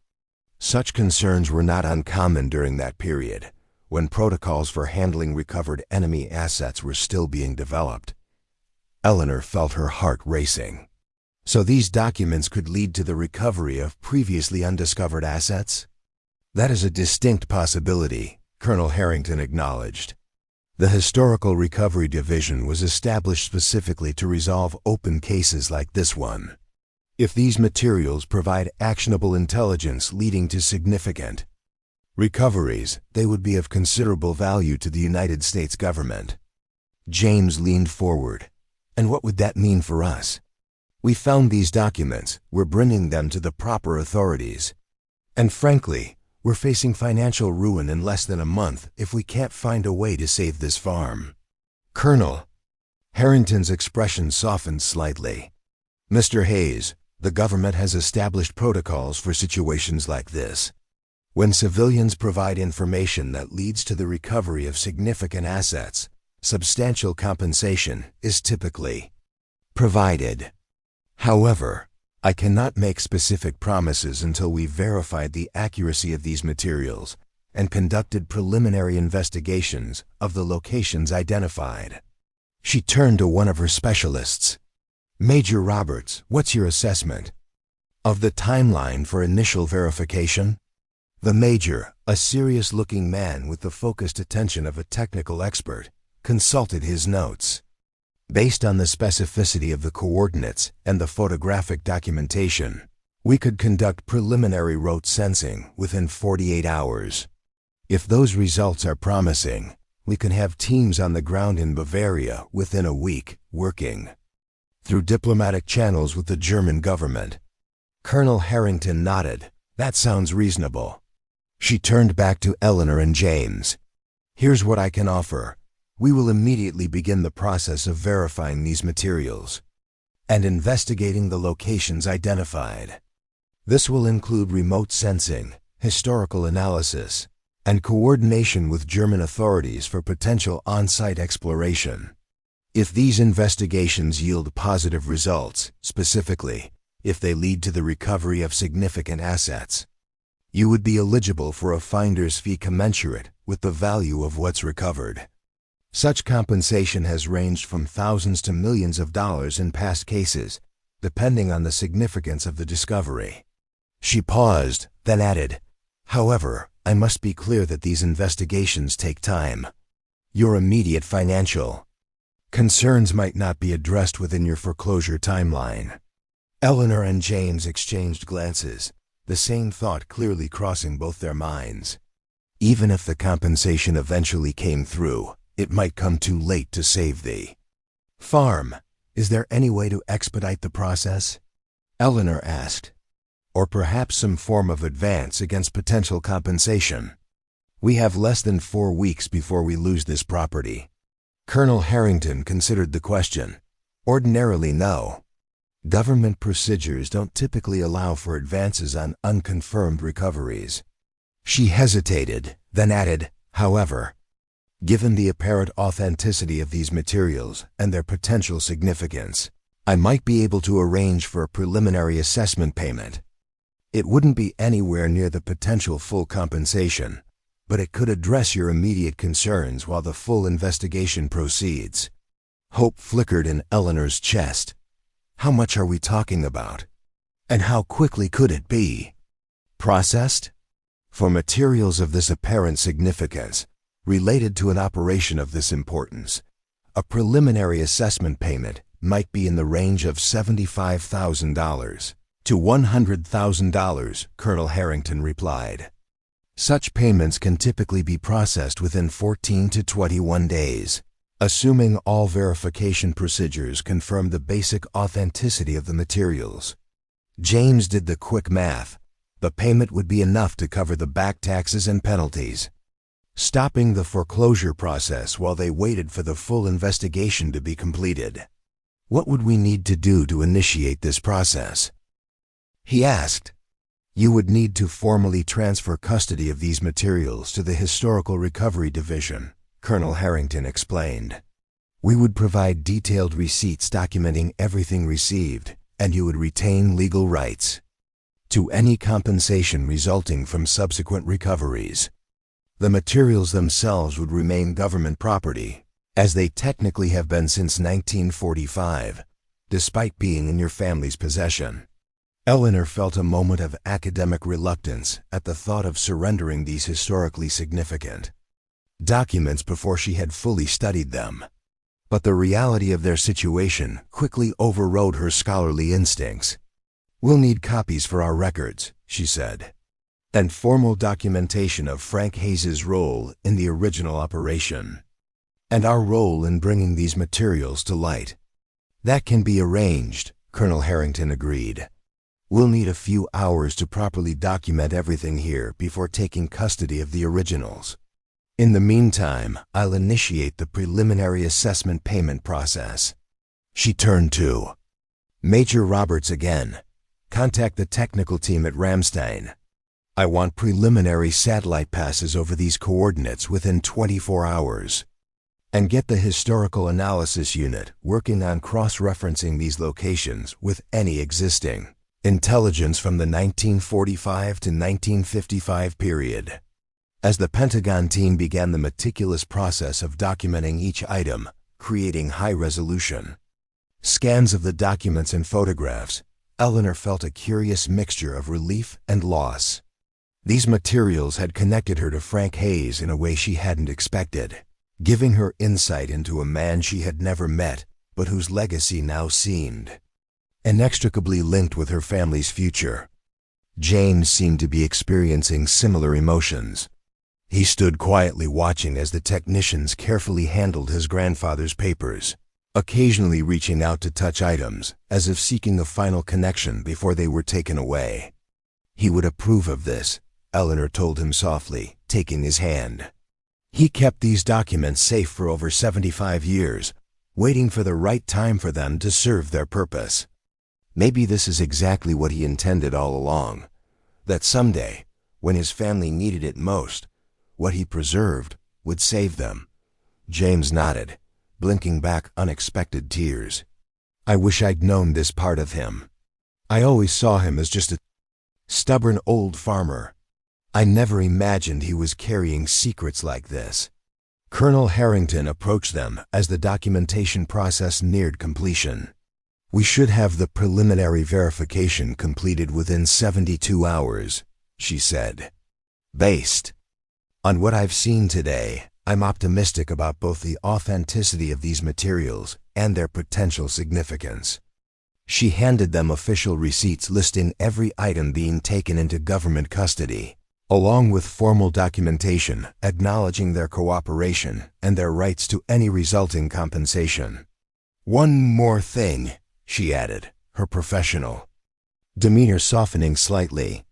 Speaker 1: Such concerns were not uncommon during that period, when protocols for handling recovered enemy assets were still being developed. Eleanor felt her heart racing. So these documents could lead to the recovery of previously undiscovered assets? That is a distinct possibility, Colonel Harrington acknowledged. The Historical Recovery Division was established specifically to resolve open cases like this one. If these materials provide actionable intelligence leading to significant recoveries, they would be of considerable value to the United States government. James leaned forward. And what would that mean for us? We found these documents, we're bringing them to the proper authorities. And frankly, we're facing financial ruin in less than a month if we can't find a way to save this farm. Colonel Harrington's expression softened slightly. Mr. Hayes, the government has established protocols for situations like this. When civilians provide information that leads to the recovery of significant assets, substantial compensation is typically provided. However, I cannot make specific promises until we've verified the accuracy of these materials and conducted preliminary investigations of the locations identified. She turned to one of her specialists. Major Roberts, what's your assessment of the timeline for initial verification? The Major, a serious-looking man with the focused attention of a technical expert, consulted his notes. Based on the specificity of the coordinates and the photographic documentation, we could conduct preliminary rote sensing within 48 hours. If those results are promising, we can have teams on the ground in Bavaria within a week, working through diplomatic channels with the German government. Colonel Harrington nodded. That sounds reasonable. She turned back to Eleanor and James. Here's what I can offer. We will immediately begin the process of verifying these materials and investigating the locations identified. This will include remote sensing, historical analysis, and coordination with German authorities for potential on-site exploration. If these investigations yield positive results, specifically, if they lead to the recovery of significant assets, you would be eligible for a finder's fee commensurate with the value of what's recovered. Such compensation has ranged from thousands to millions of dollars in past cases, depending on the significance of the discovery. She paused, then added, "However, I must be clear that these investigations take time. Your immediate financial concerns might not be addressed within your foreclosure timeline." Eleanor and James exchanged glances, the same thought clearly crossing both their minds. Even if the compensation eventually came through, it might come too late to save the farm. Is there any way to expedite the process? Eleanor asked. Or perhaps some form of advance against potential compensation. We have less than 4 weeks before we lose this property. Colonel Harrington considered the question. Ordinarily, no. Government procedures don't typically allow for advances on unconfirmed recoveries. She hesitated, then added, However, given the apparent authenticity of these materials and their potential significance, I might be able to arrange for a preliminary assessment payment. It wouldn't be anywhere near the potential full compensation, but it could address your immediate concerns while the full investigation proceeds. Hope flickered in Eleanor's chest. How much are we talking about? And how quickly could it be processed? For materials of this apparent significance, related to an operation of this importance, a preliminary assessment payment might be in the range of $75,000 to $100,000, Colonel Harrington replied. Such payments can typically be processed within 14 to 21 days, assuming all verification procedures confirm the basic authenticity of the materials. James did the quick math. The payment would be enough to cover the back taxes and penalties, stopping the foreclosure process while they waited for the full investigation to be completed. What would we need to do to initiate this process? He asked. You would need to formally transfer custody of these materials to the Historical Recovery Division, Colonel Harrington explained. We would provide detailed receipts documenting everything received, and you would retain legal rights to any compensation resulting from subsequent recoveries. The materials themselves would remain government property, as they technically have been since 1945, despite being in your family's possession. Eleanor felt a moment of academic reluctance at the thought of surrendering these historically significant documents before she had fully studied them. But the reality of their situation quickly overrode her scholarly instincts. We'll need copies for our records, she said, and formal documentation of Frank Hayes's role in the original operation, and our role in bringing these materials to light. That can be arranged, Colonel Harrington agreed. We'll need a few hours to properly document everything here before taking custody of the originals. In the meantime, I'll initiate the preliminary assessment payment process. She turned to Major Roberts again. Contact the technical team at Ramstein. I want preliminary satellite passes over these coordinates within 24 hours. And get the Historical Analysis Unit working on cross-referencing these locations with any existing intelligence from the 1945 to 1955 period. As the Pentagon team began the meticulous process of documenting each item, creating high-resolution scans of the documents and photographs, Eleanor felt a curious mixture of relief and loss. These materials had connected her to Frank Hayes in a way she hadn't expected, giving her insight into a man she had never met, but whose legacy now seemed inextricably linked with her family's future. James seemed to be experiencing similar emotions. He stood quietly watching as the technicians carefully handled his grandfather's papers, occasionally reaching out to touch items, as if seeking a final connection before they were taken away. He would approve of this, Eleanor told him softly, taking his hand. He kept these documents safe for over 75 years, waiting for the right time for them to serve their purpose. Maybe this is exactly what he intended all along, that someday, when his family needed it most, what he preserved would save them. James nodded, blinking back unexpected tears. I wish I'd known this part of him. I always saw him as just a stubborn old farmer. I never imagined he was carrying secrets like this. Colonel Harrington approached them as the documentation process neared completion. We should have the preliminary verification completed within 72 hours, she said. Based on what I've seen today, I'm optimistic about both the authenticity of these materials and their potential significance. She handed them official receipts listing every item being taken into government custody, along with formal documentation acknowledging their cooperation and their rights to any resulting compensation. One more thing, she added, her professional demeanor softening slightly.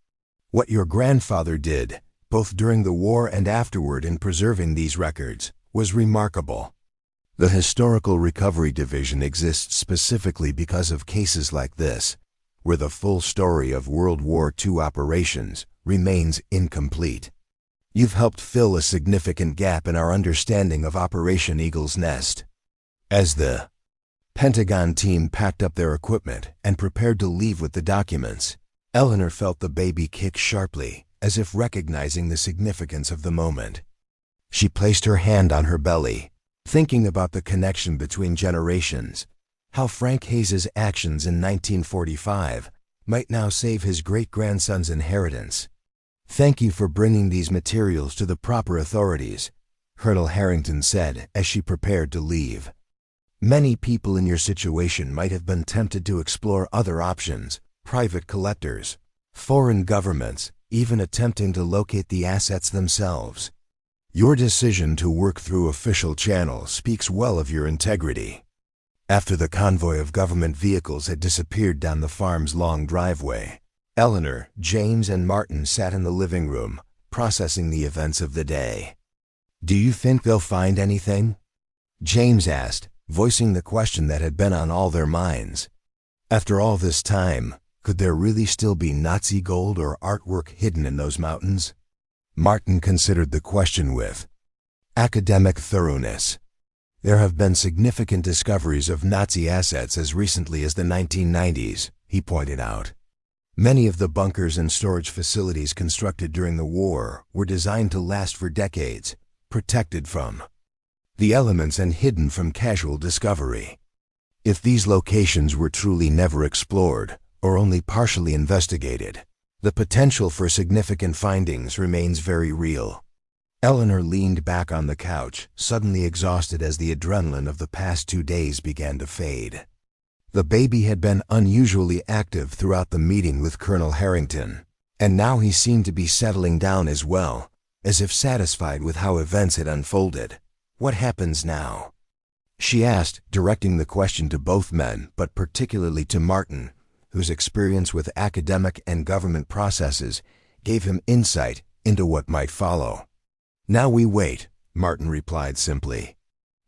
Speaker 1: What your grandfather did, both during the war and afterward in preserving these records, was remarkable. The Historical Recovery Division exists specifically because of cases like this, where the full story of World War II operations remains incomplete. You've helped fill a significant gap in our understanding of Operation Eagle's Nest. As the Pentagon team packed up their equipment and prepared to leave with the documents, Eleanor felt the baby kick sharply, as if recognizing the significance of the moment. She placed her hand on her belly, thinking about the connection between generations, how Frank Hayes' actions in 1945 might now save his great-grandson's inheritance. "Thank you for bringing these materials to the proper authorities," Colonel Harrington said as she prepared to leave. "Many people in your situation might have been tempted to explore other options, private collectors, foreign governments, even attempting to locate the assets themselves. Your decision to work through official channels speaks well of your integrity." After the convoy of government vehicles had disappeared down the farm's long driveway, Eleanor, James, and Martin sat in the living room, processing the events of the day. "Do you think they'll find anything?" James asked, voicing the question that had been on all their minds. After all this time, could there really still be Nazi gold or artwork hidden in those mountains? Martin considered the question with academic thoroughness. "There have been significant discoveries of Nazi assets as recently as the 1990s, he pointed out. Many of the bunkers and storage facilities constructed during the war were designed to last for decades, protected from the elements and hidden from casual discovery. If these locations were truly never explored or only partially investigated, the potential for significant findings remains very real." Eleanor leaned back on the couch, suddenly exhausted as the adrenaline of the past 2 days began to fade. The baby had been unusually active throughout the meeting with Colonel Harrington, and now he seemed to be settling down as well, as if satisfied with how events had unfolded. "What happens now?" she asked, directing the question to both men, but particularly to Martin, whose experience with academic and government processes gave him insight into what might follow. "Now we wait," Martin replied simply.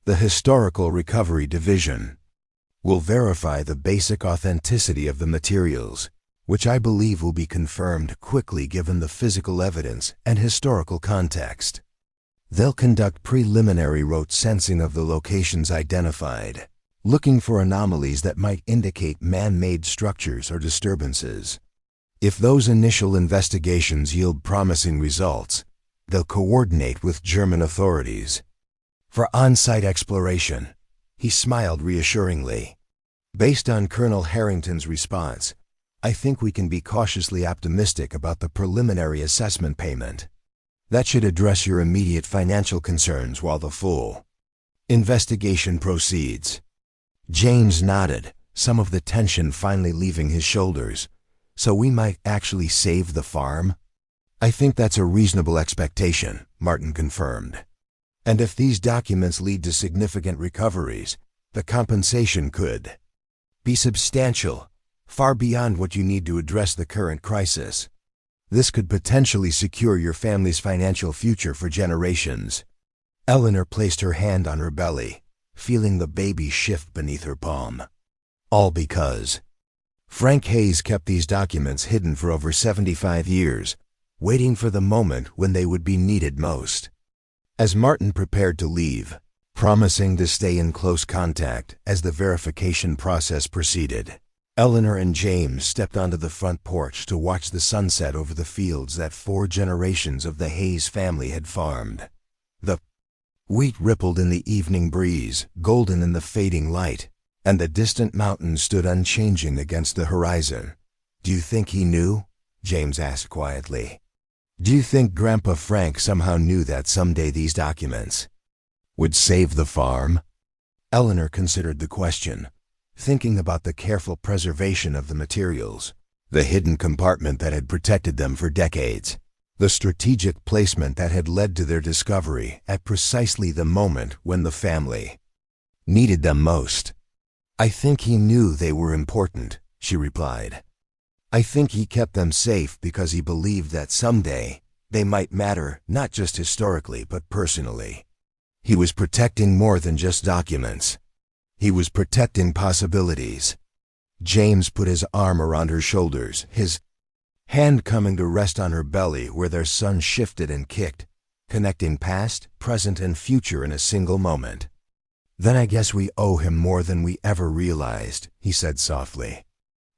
Speaker 1: "The Historical Recovery Division will verify the basic authenticity of the materials, which I believe will be confirmed quickly given the physical evidence and historical context. They'll conduct preliminary rote sensing of the locations identified, looking for anomalies that might indicate man-made structures or disturbances. If those initial investigations yield promising results, they'll coordinate with German authorities for on-site exploration." He smiled reassuringly. "Based on Colonel Harrington's response, I think we can be cautiously optimistic about the preliminary assessment payment. That should address your immediate financial concerns while the full investigation proceeds." James nodded, some of the tension finally leaving his shoulders. "So we might actually save the farm?" "I think that's a reasonable expectation," Martin confirmed. "And if these documents lead to significant recoveries, the compensation could be substantial, far beyond what you need to address the current crisis. This could potentially secure your family's financial future for generations." Eleanor placed her hand on her belly, feeling the baby shift beneath her palm. All because Frank Hayes kept these documents hidden for over 75 years, waiting for the moment when they would be needed most. As Martin prepared to leave, promising to stay in close contact as the verification process proceeded, Eleanor and James stepped onto the front porch to watch the sunset over the fields that 4 generations of the Hayes family had farmed. The wheat rippled in the evening breeze, golden in the fading light, and the distant mountains stood unchanging against the horizon. "Do you think he knew?" James asked quietly. "Do you think Grandpa Frank somehow knew that someday these documents would save the farm?" Eleanor considered the question, thinking about the careful preservation of the materials, the hidden compartment that had protected them for decades, the strategic placement that had led to their discovery at precisely the moment when the family needed them most. "I think he knew they were important," she replied. "I think he kept them safe because he believed that someday they might matter not just historically but personally. He was protecting more than just documents. He was protecting possibilities." James put his arm around her shoulders, his hand coming to rest on her belly where their son shifted and kicked, connecting past, present, and future in a single moment. "Then I guess we owe him more than we ever realized," he said softly.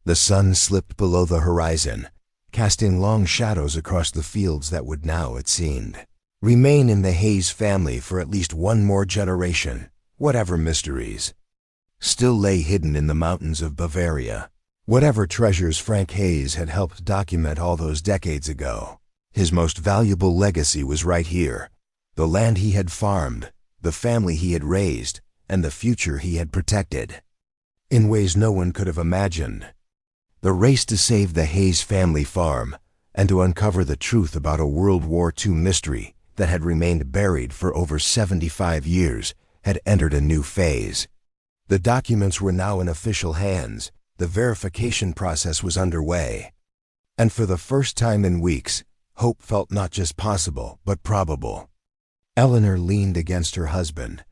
Speaker 1: The sun slipped below the horizon, casting long shadows across the fields that would now, it seemed, remain in the Hayes family for at least one more generation, whatever mysteries still lay hidden in the mountains of Bavaria. Whatever treasures Frank Hayes had helped document all those decades ago, his most valuable legacy was right here: the land he had farmed, the family he had raised, and the future he had protected, in ways no one could have imagined. The race to save the Hayes family farm and to uncover the truth about a World War II mystery that had remained buried for over 75 years had entered a new phase. The documents were now in official hands, the verification process was underway, and for the first time in weeks, hope felt not just possible, but probable. Eleanor leaned against her husband,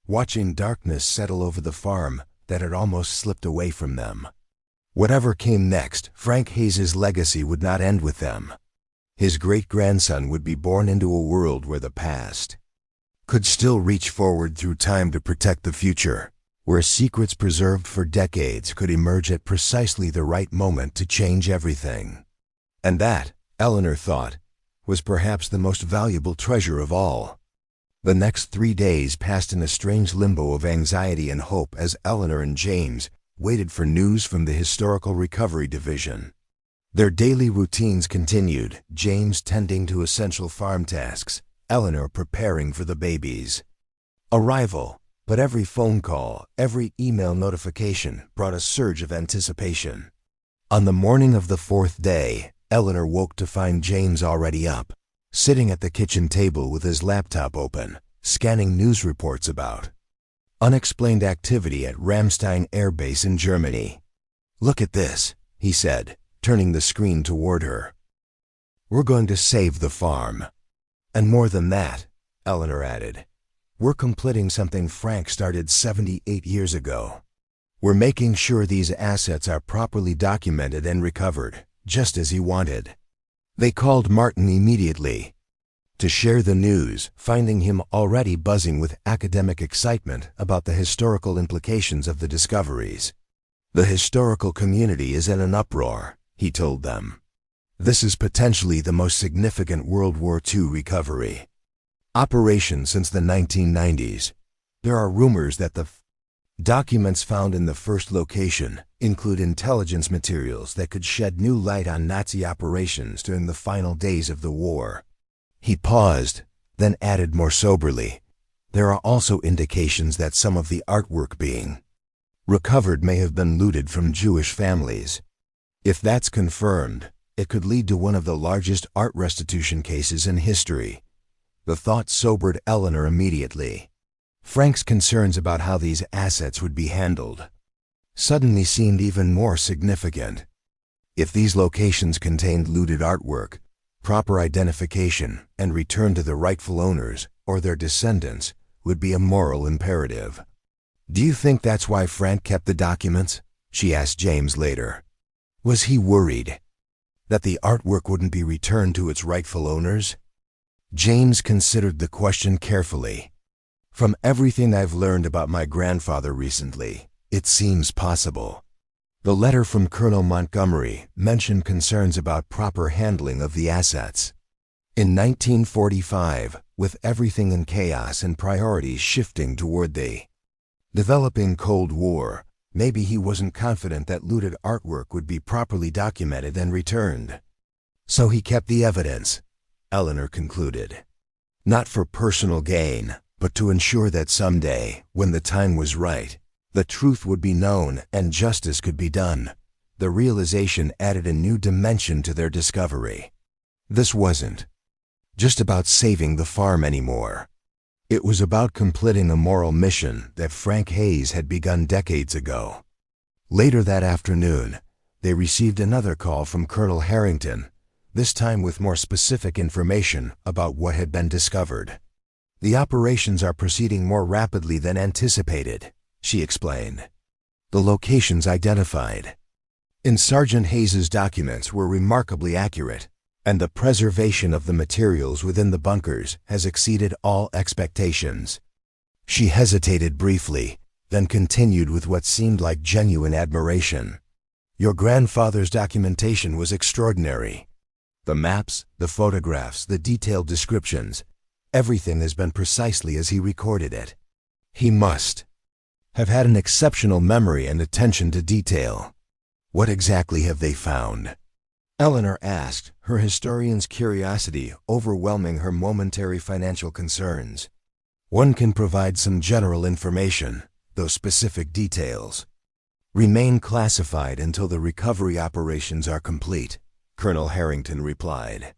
Speaker 1: watching darkness settle over the farm that had almost slipped away from them. Whatever came next, Frank Hayes' legacy would not end with them. His great-grandson would be born into a world where the past could still reach forward through time to protect the future, where secrets preserved for decades could emerge at precisely the right moment to change everything. And that, Eleanor thought, was perhaps the most valuable treasure of all. The next 3 days passed in a strange limbo of anxiety and hope as Eleanor and James waited for news from the Historical Recovery Division. Their daily routines continued, James tending to essential farm tasks, Eleanor preparing for the baby's arrival. But every phone call, every email notification brought a surge of anticipation. On the morning of the 4th day, Eleanor woke to find James already up, sitting at the kitchen table with his laptop open, scanning news reports about unexplained activity at Ramstein Air Base in Germany. "Look at this," he said, turning the screen toward her. "We're going to save the farm. And more than that," Eleanor added, "we're completing something Frank started 78 years ago. We're making sure these assets are properly documented and recovered, just as he wanted." They called Martin immediately to share the news, finding him already buzzing with academic excitement about the historical implications of the discoveries. "The historical community is in an uproar," he told them. "This is potentially the most significant World War II recovery operation since the 1990s. There are rumors that the documents found in the first location include intelligence materials that could shed new light on Nazi operations during the final days of the war." He paused, then added more soberly, "There are also indications that some of the artwork being recovered may have been looted from Jewish families. If that's confirmed, it could lead to one of the largest art restitution cases in history." The thought sobered Eleanor immediately. Frank's concerns about how these assets would be handled suddenly seemed even more significant. If these locations contained looted artwork, proper identification and return to the rightful owners or their descendants would be a moral imperative. "Do you think that's why Frank kept the documents?" she asked James later. "Was he worried that the artwork wouldn't be returned to its rightful owners?" James considered the question carefully. "From everything I've learned about my grandfather recently, it seems possible." The letter from Colonel Montgomery mentioned concerns about proper handling of the assets. In 1945, with everything in chaos and priorities shifting toward the developing Cold War, maybe he wasn't confident that looted artwork would be properly documented and returned. "So he kept the evidence," Eleanor concluded. "Not for personal gain, but to ensure that someday, when the time was right, the truth would be known and justice could be done." The realization added a new dimension to their discovery. This wasn't just about saving the farm anymore. It was about completing a moral mission that Frank Hayes had begun decades ago. Later that afternoon, they received another call from Colonel Harrington, this time with more specific information about what had been discovered. "The operations are proceeding more rapidly than anticipated," she explained. "The locations identified in Sergeant Hayes' documents were remarkably accurate. and the preservation of the materials within the bunkers has exceeded all expectations. She hesitated briefly, then continued with what seemed like genuine admiration. Your grandfather's documentation was extraordinary. The maps, the photographs, the detailed descriptions, everything has been precisely as he recorded it. He must have had an exceptional memory and attention to detail. What exactly have they found? Eleanor asked, her historian's curiosity overwhelming her momentary financial concerns. One can provide some general information, though specific details remain classified until the recovery operations are complete, Colonel Harrington replied.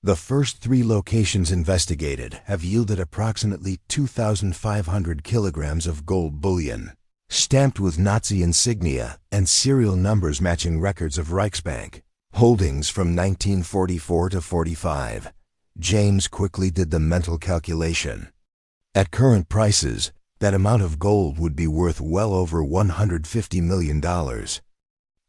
Speaker 1: The first 3 locations investigated have yielded approximately 2,500 kilograms of gold bullion, stamped with Nazi insignia and serial numbers matching records of Reichsbank holdings from 1944 to 45. James quickly did the mental calculation. At current prices, that amount of gold would be worth well over $150 million.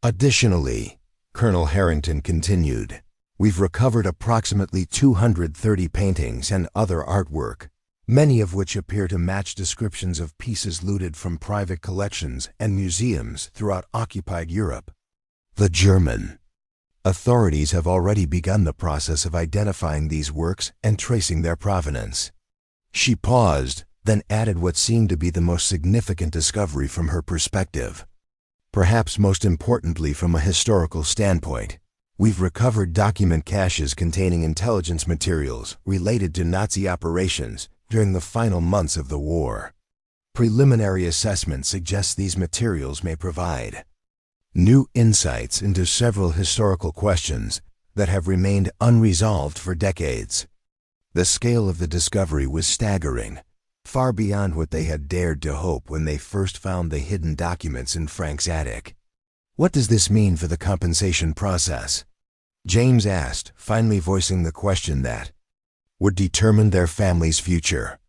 Speaker 1: Additionally, Colonel Harrington continued, we've recovered approximately 230 paintings and other artwork, many of which appear to match descriptions of pieces looted from private collections and museums throughout occupied Europe. The German authorities have already begun the process of identifying these works and tracing their provenance. She paused, then added what seemed to be the most significant discovery from her perspective. Perhaps most importantly from a historical standpoint, we've recovered document caches containing intelligence materials related to Nazi operations during the final months of the war. Preliminary assessment suggests these materials may provide new insights into several historical questions that have remained unresolved for decades. The scale of the discovery was staggering, far beyond what they had dared to hope when they first found the hidden documents in Frank's attic. What does this mean for the compensation process? James asked, finally voicing the question that would determine their family's future.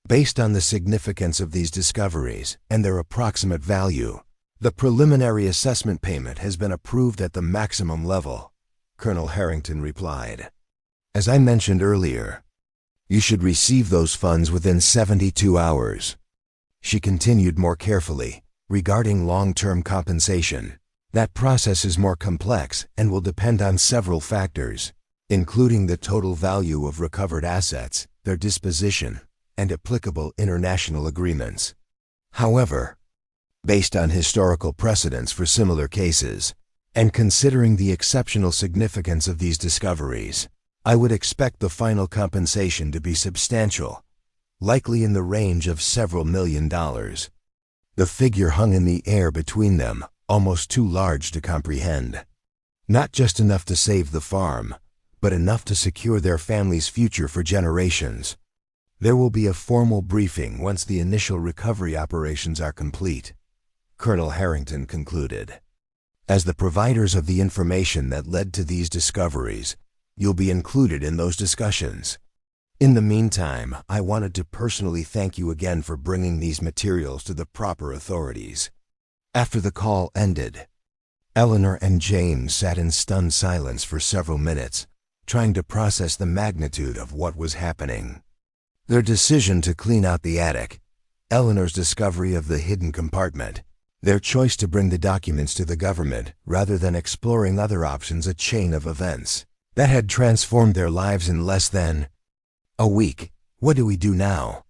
Speaker 1: Based on the significance of these discoveries and their approximate value, the preliminary assessment payment has been approved at the maximum level, Colonel Harrington replied. As I mentioned earlier, you should receive those funds within 72 hours. She continued more carefully, regarding long-term compensation. That process is more complex and will depend on several factors, including the total value of recovered assets, their disposition, and applicable international agreements. However, based on historical precedents for similar cases, and considering the exceptional significance of these discoveries, I would expect the final compensation to be substantial, likely in the range of several $million. The figure hung in the air between them, almost too large to comprehend. Not just enough to save the farm, but enough to secure their family's future for generations. There will be a formal briefing once the initial recovery operations are complete, Colonel Harrington concluded. As the providers of the information that led to these discoveries, you'll be included in those discussions. In the meantime, I wanted to personally thank you again for bringing these materials to the proper authorities. After the call ended, Eleanor and James sat in stunned silence for several minutes, trying to process the magnitude of what was happening. Their decision to clean out the attic, Eleanor's discovery of the hidden compartment, their choice to bring the documents to the government rather than exploring other options, a chain of events that had transformed their lives in less than a week. What do we do now?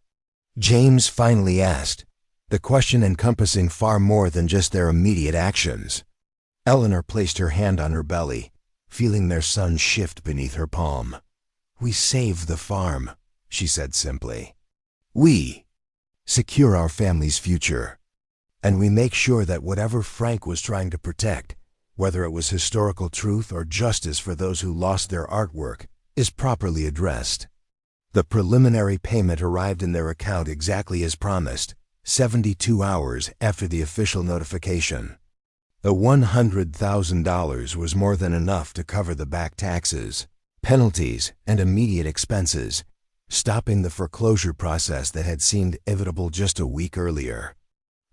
Speaker 1: James finally asked, the question encompassing far more than just their immediate actions. Eleanor placed her hand on her belly, feeling their son shift beneath her palm. We save the farm, she said simply. We secure our family's future. And we make sure that whatever Frank was trying to protect, whether it was historical truth or justice for those who lost their artwork, is properly addressed. The preliminary payment arrived in their account exactly as promised, 72 hours after the official notification. The $100,000 was more than enough to cover the back taxes, penalties, and immediate expenses, stopping the foreclosure process that had seemed inevitable just a week earlier.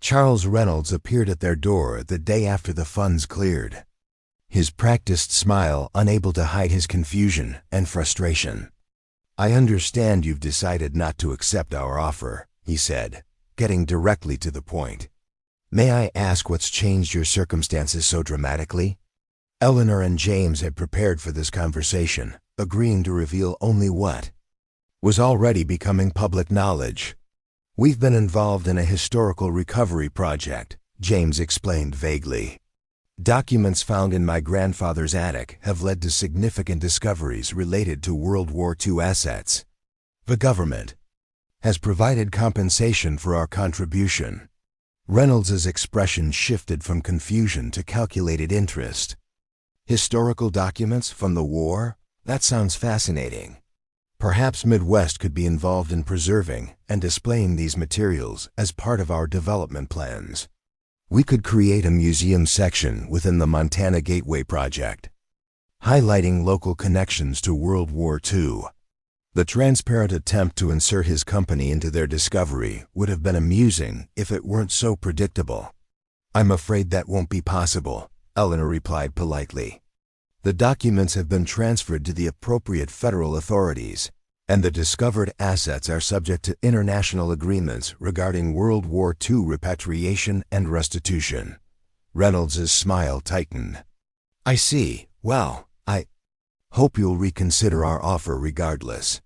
Speaker 1: Charles Reynolds appeared at their door the day after the funds cleared. his practiced smile unable to hide his confusion and frustration. "I understand you've decided not to accept our offer," he said, getting directly to the point. "May I ask what's changed your circumstances so dramatically?" Eleanor and James had prepared for this conversation, agreeing to reveal only what was already becoming public knowledge. "We've been involved in a historical recovery project," James explained vaguely. "Documents found in my grandfather's attic have led to significant discoveries related to World War II assets. The government has provided compensation for our contribution." Reynolds's expression shifted from confusion to calculated interest. "Historical documents from the war? That sounds fascinating. Perhaps Midwest could be involved in preserving and displaying these materials as part of our development plans. We could create a museum section within the Montana Gateway Project, highlighting local connections to World War II. The transparent attempt to insert his company into their discovery would have been amusing if it weren't so predictable." "I'm afraid that won't be possible," Eleanor replied politely. "The documents have been transferred to the appropriate federal authorities, and the discovered assets are subject to international agreements regarding World War II repatriation and restitution." Reynolds's smile tightened. "I see. Well, I hope you'll reconsider our offer regardless.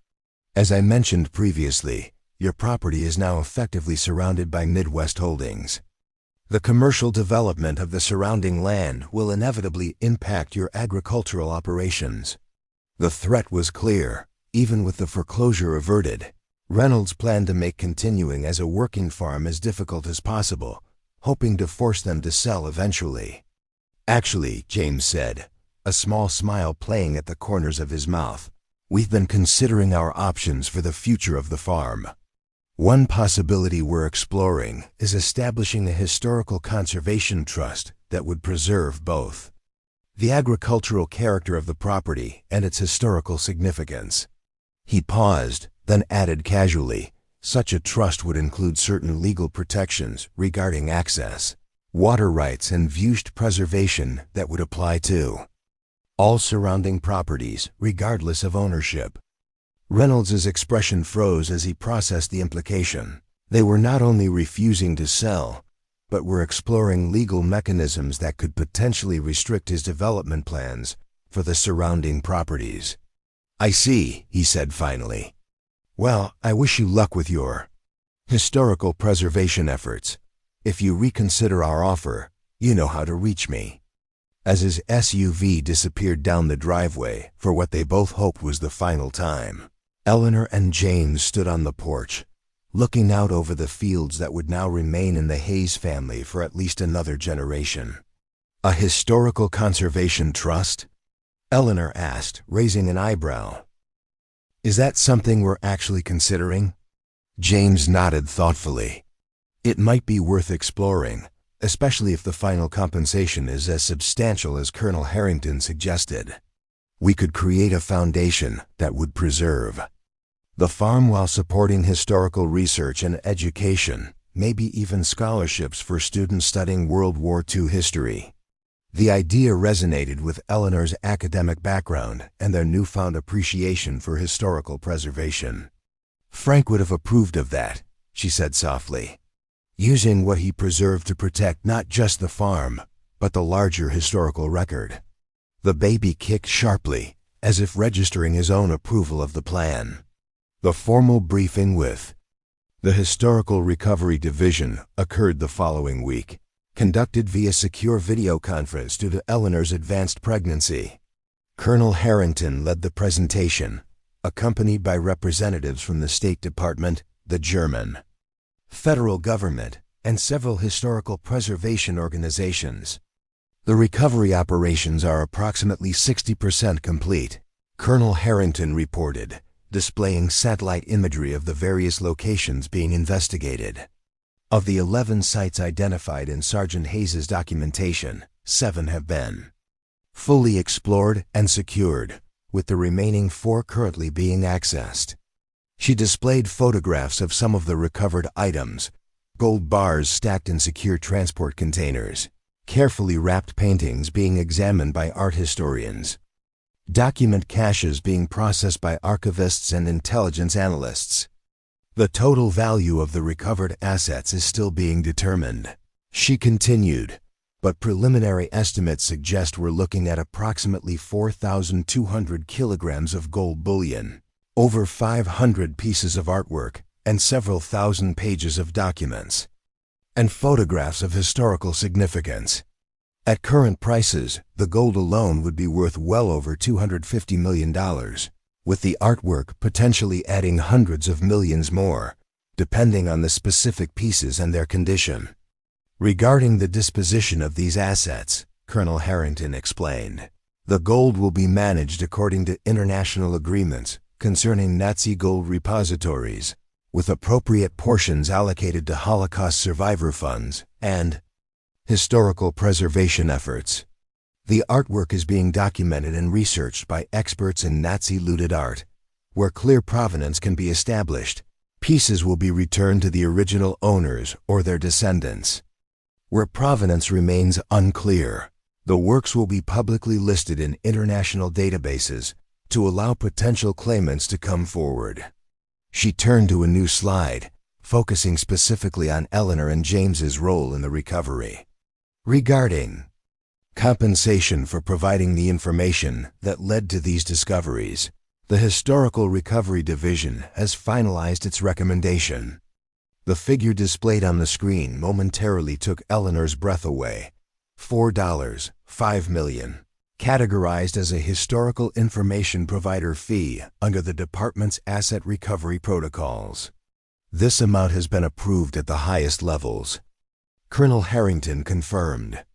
Speaker 1: As I mentioned previously, your property is now effectively surrounded by Midwest holdings. The commercial development of the surrounding land will inevitably impact your agricultural operations." The threat was clear. Even with the foreclosure averted, Reynolds planned to make continuing as a working farm as difficult as possible, hoping to force them to sell eventually. "Actually," James said, a small smile playing at the corners of his mouth, "we've been considering our options for the future of the farm. One possibility we're exploring is establishing a historical conservation trust that would preserve both the agricultural character of the property and its historical significance." He paused, then added casually, "Such a trust would include certain legal protections regarding access, water rights, and viewed preservation that would apply to all surrounding properties, regardless of ownership." Reynolds's expression froze as he processed the implication. They were not only refusing to sell, but were exploring legal mechanisms that could potentially restrict his development plans for the surrounding properties. "I see," he said finally. "Well, I wish you luck with your historical preservation efforts. If you reconsider our offer, you know how to reach me." As his SUV disappeared down the driveway for what they both hoped was the final time, Eleanor and James stood on the porch, looking out over the fields that would now remain in the Hayes family for at least another generation. "A historical conservation trust?" Eleanor asked, raising an eyebrow. "Is that something we're actually considering?" James nodded thoughtfully. "It might be worth exploring, especially if the final compensation is as substantial as Colonel Harrington suggested. We could create a foundation that would preserve the farm while supporting historical research and education, maybe even scholarships for students studying World War II history." The idea resonated with Eleanor's academic background and their newfound appreciation for historical preservation. "Frank would have approved of that," she said softly. "Using what he preserved to protect not just the farm, but the larger historical record." The baby kicked sharply, as if registering his own approval of the plan. The formal briefing with the Historical Recovery Division occurred the following week, conducted via secure video conference due to Eleanor's advanced pregnancy. Colonel Harrington led the presentation, accompanied by representatives from the State Department, the German federal government, and several historical preservation organizations. "The recovery operations are approximately 60% complete," Colonel Harrington reported, displaying satellite imagery of the various locations being investigated. Of the 11 sites identified in Sergeant Hayes' documentation, 7 have been fully explored and secured, with the remaining 4 currently being accessed. She displayed photographs of some of the recovered items, gold bars stacked in secure transport containers, carefully wrapped paintings being examined by art historians, document caches being processed by archivists and intelligence analysts. The total value of the recovered assets is still being determined. She continued, but preliminary estimates suggest we're looking at approximately 4,200 kilograms of gold bullion, over 500 pieces of artwork, and several thousand pages of documents and photographs of historical significance. At current prices, the gold alone would be worth well over $250 million, with the artwork potentially adding hundreds of millions more, depending on the specific pieces and their condition. Regarding the disposition of these assets, Colonel Harrington explained, the gold will be managed according to international agreements concerning Nazi gold repositories, with appropriate portions allocated to Holocaust survivor funds and historical preservation efforts. The artwork is being documented and researched by experts in Nazi-looted art. Where clear provenance can be established, pieces will be returned to the original owners or their descendants. Where provenance remains unclear, the works will be publicly listed in international databases to allow potential claimants to come forward. She turned to a new slide, focusing specifically on Eleanor and James's role in the recovery. Regarding compensation for providing the information that led to these discoveries, the Historical Recovery Division has finalized its recommendation. The figure displayed on the screen momentarily took Eleanor's breath away. $5 million. Categorized as a historical information provider fee under the department's asset recovery protocols. This amount has been approved at the highest levels. Colonel Harrington confirmed.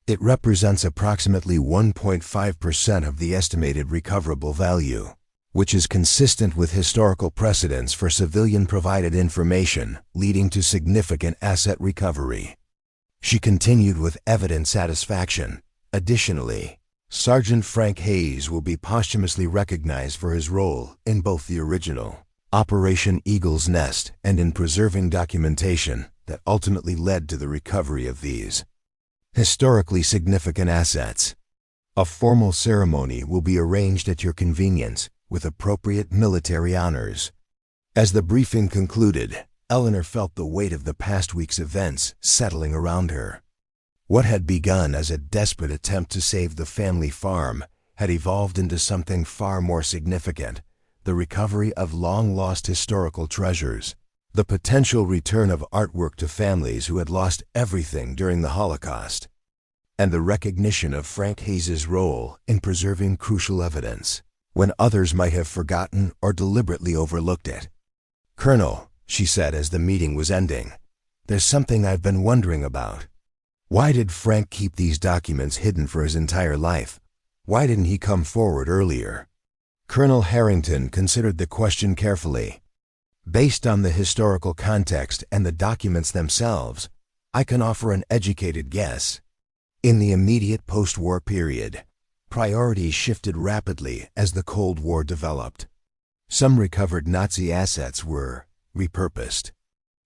Speaker 1: It represents approximately 1.5% of the estimated recoverable value, which is consistent with historical precedents for civilian-provided information leading to significant asset recovery. She continued with evident satisfaction. Additionally, Sergeant Frank Hayes will be posthumously recognized for his role in both the original Operation Eagle's Nest and in preserving documentation that ultimately led to the recovery of these historically significant assets. A formal ceremony will be arranged at your convenience with appropriate military honors. As the briefing concluded, Eleanor felt the weight of the past week's events settling around her. What had begun as a desperate attempt to save the family farm had evolved into something far more significant: the recovery of long-lost historical treasures, the potential return of artwork to families who had lost everything during the Holocaust, and the recognition of Frank Hayes' role in preserving crucial evidence when others might have forgotten or deliberately overlooked it. "Colonel," she said as the meeting was ending, "there's something I've been wondering about. Why did Frank keep these documents hidden for his entire life? Why didn't he come forward earlier?" Colonel Harrington considered the question carefully. "Based on the historical context and the documents themselves, I can offer an educated guess. In the immediate post-war period, priorities shifted rapidly as the Cold War developed. Some recovered Nazi assets were repurposed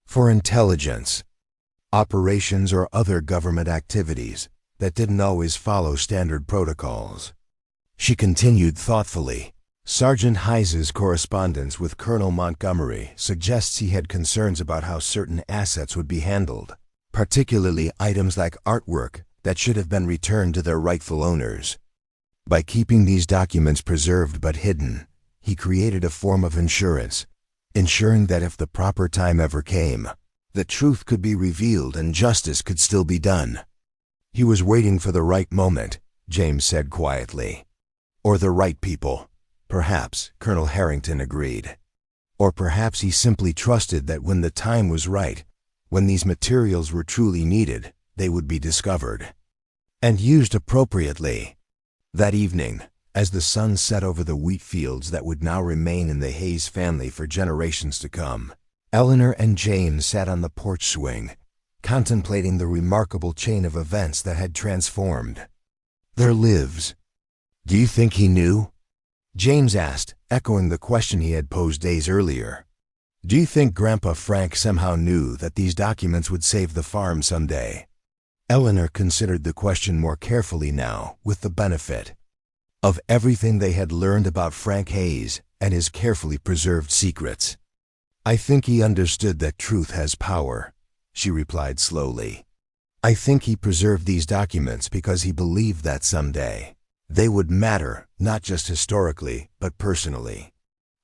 Speaker 1: for intelligence operations or other government activities that didn't always follow standard protocols." She continued thoughtfully. Sergeant Hayes' correspondence with Colonel Montgomery suggests he had concerns about how certain assets would be handled, particularly items like artwork that should have been returned to their rightful owners. By keeping these documents preserved but hidden, he created a form of insurance, ensuring that if the proper time ever came, the truth could be revealed and justice could still be done. "He was waiting for the right moment," James said quietly. "Or the right people." "Perhaps," Colonel Harrington agreed. "Or perhaps he simply trusted that when the time was right, when these materials were truly needed, they would be discovered and used appropriately." That evening, as the sun set over the wheat fields that would now remain in the Hayes family for generations to come, Eleanor and James sat on the porch swing, contemplating the remarkable chain of events that had transformed their lives. "Do you think he knew?" James asked, echoing the question he had posed days earlier. "Do you think Grandpa Frank somehow knew that these documents would save the farm someday?" Eleanor considered the question more carefully now, with the benefit of everything they had learned about Frank Hayes and his carefully preserved secrets. "I think he understood that truth has power," she replied slowly. "I think he preserved these documents because he believed that someday they would matter, not just historically, but personally.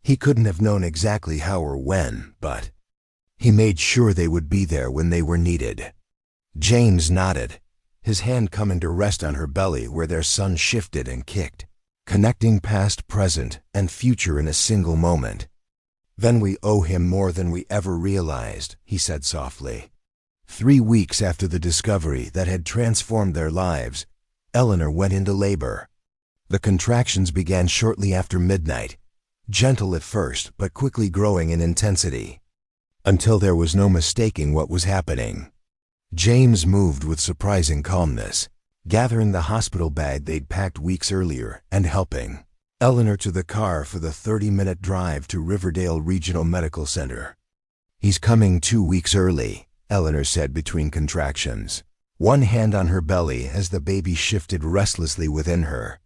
Speaker 1: He couldn't have known exactly how or when, but he made sure they would be there when they were needed." James nodded, his hand coming to rest on her belly where their son shifted and kicked, connecting past, present, and future in a single moment. "Then we owe him more than we ever realized," he said softly. 3 weeks after the discovery that had transformed their lives, Eleanor went into labor. The contractions began shortly after midnight, gentle at first but quickly growing in intensity, until there was no mistaking what was happening. James moved with surprising calmness, gathering the hospital bag they'd packed weeks earlier and helping Eleanor to the car for the 30-minute drive to Riverdale Regional Medical Center. "He's coming 2 weeks early," Eleanor said between contractions, one hand on her belly as the baby shifted restlessly within her.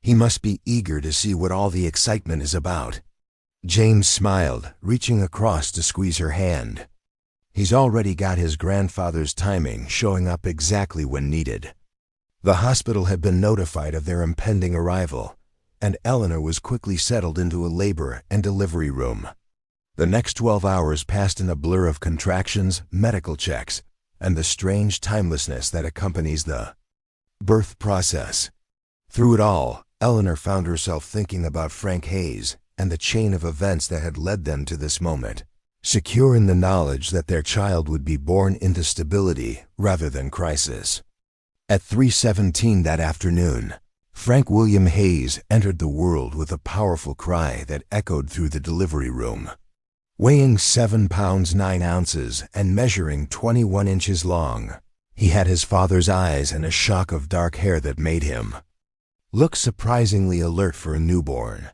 Speaker 1: "He must be eager to see what all the excitement is about." James smiled, reaching across to squeeze her hand. "He's already got his grandfather's timing showing up exactly when needed." The hospital had been notified of their impending arrival, and Eleanor was quickly settled into a labor and delivery room. The next 12 hours passed in a blur of contractions, medical checks, and the strange timelessness that accompanies the birth process. Through it all, Eleanor found herself thinking about Frank Hayes and the chain of events that had led them to this moment, secure in the knowledge that their child would be born into stability rather than crisis. At 3:17 that afternoon, Frank William Hayes entered the world with a powerful cry that echoed through the delivery room. Weighing 7 pounds 9 ounces and measuring 21 inches long, he had his father's eyes and a shock of dark hair that made him look surprisingly alert for a newborn.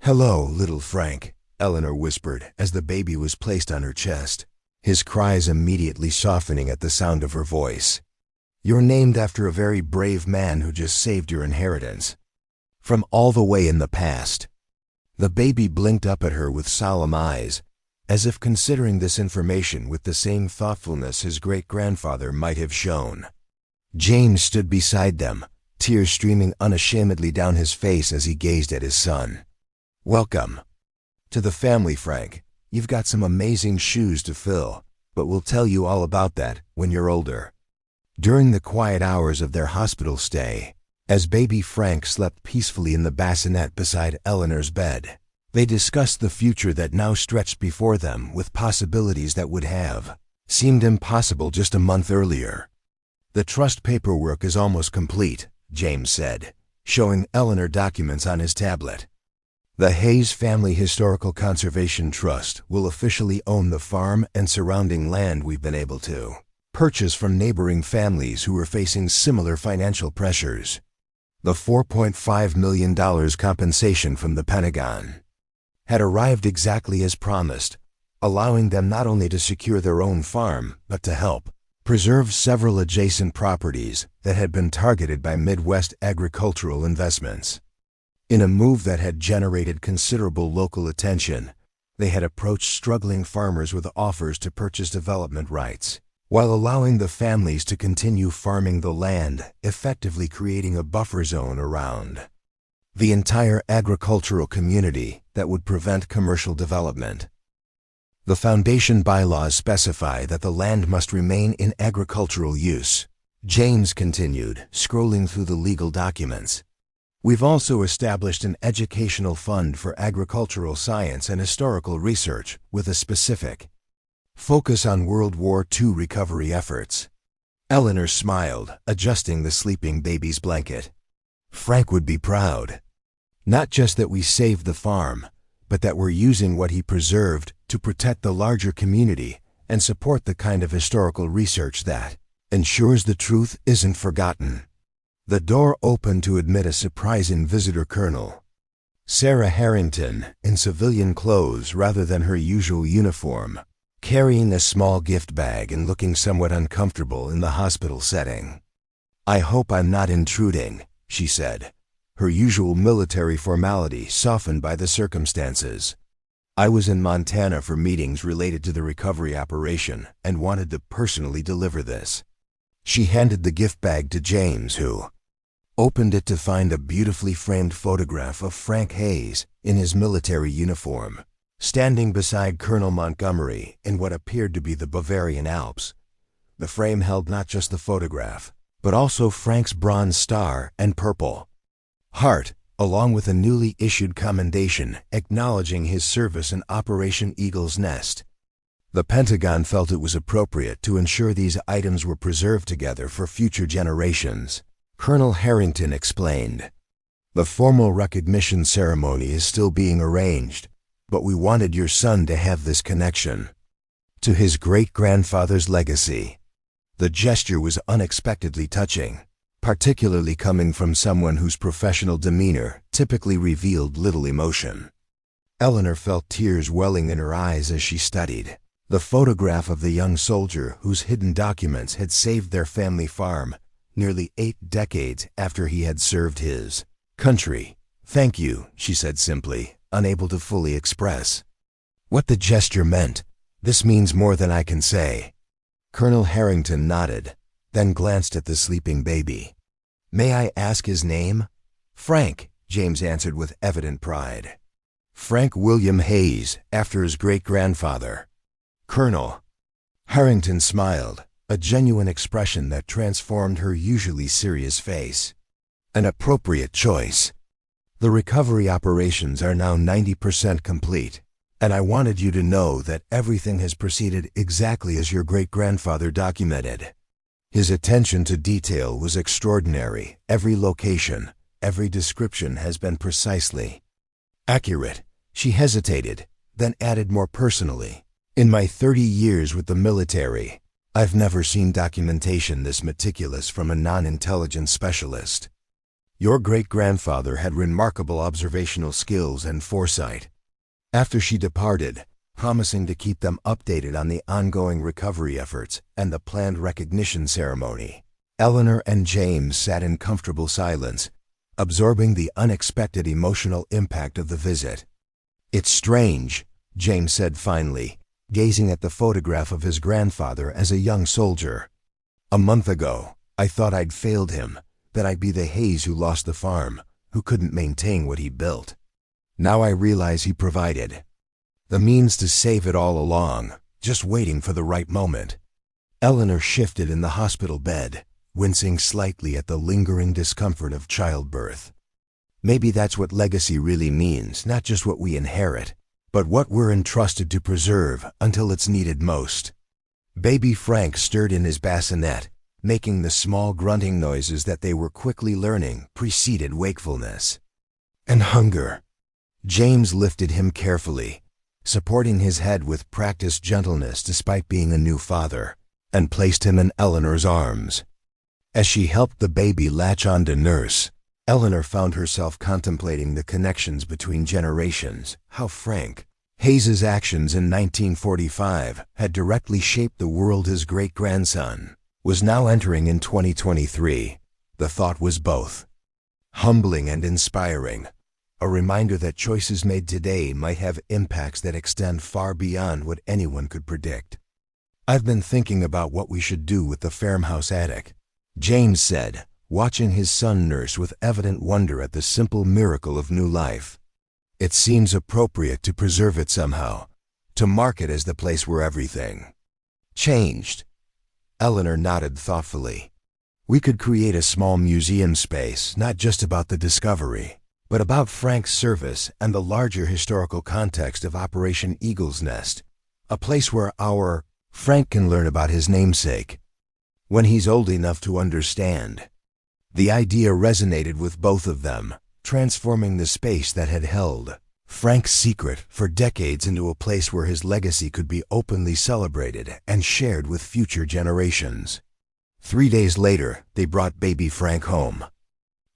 Speaker 1: "Hello, little Frank," Eleanor whispered as the baby was placed on her chest, his cries immediately softening at the sound of her voice. "You're named after a very brave man who just saved your inheritance from all the way in the past." The baby blinked up at her with solemn eyes, as if considering this information with the same thoughtfulness his great-grandfather might have shown. James stood beside them, tears streaming unashamedly down his face as he gazed at his son. "Welcome to the family, Frank. You've got some amazing shoes to fill, but we'll tell you all about that when you're older." During the quiet hours of their hospital stay, as baby Frank slept peacefully in the bassinet beside Eleanor's bed, they discussed the future that now stretched before them with possibilities that would have seemed impossible just a month earlier. "The trust paperwork is almost complete," James said, showing Eleanor documents on his tablet. "The Hayes Family Historical Conservation Trust will officially own the farm and surrounding land we've been able to purchase from neighboring families who were facing similar financial pressures. The $4.5 million compensation from the Pentagon had arrived exactly as promised, allowing them not only to secure their own farm, but to help preserve several adjacent properties that had been targeted by Midwest agricultural investments. In a move that had generated considerable local attention, they had approached struggling farmers with offers to purchase development rights, while allowing the families to continue farming the land, effectively creating a buffer zone around the entire agricultural community that would prevent commercial development. The foundation bylaws specify that the land must remain in agricultural use, James continued, scrolling through the legal documents. "We've also established an educational fund for agricultural science and historical research with a specific focus on World War II recovery efforts." Eleanor smiled, adjusting the sleeping baby's blanket. "Frank would be proud. Not just that we saved the farm, but that we're using what he preserved to protect the larger community and support the kind of historical research that ensures the truth isn't forgotten." The door opened to admit a surprising visitor, Colonel Sarah Harrington, in civilian clothes rather than her usual uniform, carrying a small gift bag and looking somewhat uncomfortable in the hospital setting. "I hope I'm not intruding," she said, her usual military formality softened by the circumstances. "I was in Montana for meetings related to the recovery operation and wanted to personally deliver this." She handed the gift bag to James, who opened it to find a beautifully framed photograph of Frank Hayes in his military uniform, standing beside Colonel Montgomery in what appeared to be the Bavarian Alps. The frame held not just the photograph, but also Frank's bronze star and purple heart, along with a newly issued commendation acknowledging his service in Operation Eagle's Nest. The Pentagon felt it was appropriate to ensure these items were preserved together for future generations. Colonel Harrington explained, "The formal recognition ceremony is still being arranged, but we wanted your son to have this connection to his great-grandfather's legacy." The gesture was unexpectedly touching, particularly coming from someone whose professional demeanor typically revealed little emotion. Eleanor felt tears welling in her eyes as she studied the photograph of the young soldier whose hidden documents had saved their family farm nearly 8 decades after he had served his country. "Thank you," she said simply, unable to fully express what the gesture meant. "This means more than I can say." Colonel Harrington nodded, then glanced at the sleeping baby. "May I ask his name?" "Frank," James answered with evident pride. "Frank William Hayes, after his great-grandfather." "Colonel." Harrington smiled, a genuine expression that transformed her usually serious face. "An appropriate choice. The recovery operations are now 90% complete, and I wanted you to know that everything has proceeded exactly as your great-grandfather documented. His attention to detail was extraordinary. Every location, every description has been precisely accurate." She hesitated, then added more personally, "In my 30 years with the military, I've never seen documentation this meticulous from a non-intelligence specialist. Your great-grandfather had remarkable observational skills and foresight." After she departed, promising to keep them updated on the ongoing recovery efforts and the planned recognition ceremony, Eleanor and James sat in comfortable silence, absorbing the unexpected emotional impact of the visit. "It's strange," James said finally, gazing at the photograph of his grandfather as a young soldier. "A month ago, I thought I'd failed him, that I'd be the Hayes who lost the farm, who couldn't maintain what he built. Now I realize he provided the means to save it all along, just waiting for the right moment." Eleanor shifted in the hospital bed, wincing slightly at the lingering discomfort of childbirth. Maybe that's what legacy really means, not just what we inherit, but what we're entrusted to preserve until it's needed most. Baby Frank stirred in his bassinet, making the small grunting noises that they were quickly learning preceded wakefulness and hunger. James lifted him carefully, supporting his head with practiced gentleness despite being a new father, and placed him in Eleanor's arms. As she helped the baby latch on to nurse, Eleanor found herself contemplating the connections between generations, how Frank Hayes's actions in 1945 had directly shaped the world his great-grandson was now entering in 2023. The thought was both humbling and inspiring, a reminder that choices made today might have impacts that extend far beyond what anyone could predict. "I've been thinking about what we should do with the farmhouse attic," James said, watching his son nurse with evident wonder at the simple miracle of new life. "It seems appropriate to preserve it somehow, to mark it as the place where everything changed." Eleanor nodded thoughtfully. "We could create a small museum space, not just about the discovery, but about Frank's service and the larger historical context of Operation Eagle's Nest, a place where our Frank can learn about his namesake when he's old enough to understand." The idea resonated with both of them, transforming the space that had held Frank's secret for decades into a place where his legacy could be openly celebrated and shared with future generations. 3 days later, they brought baby Frank home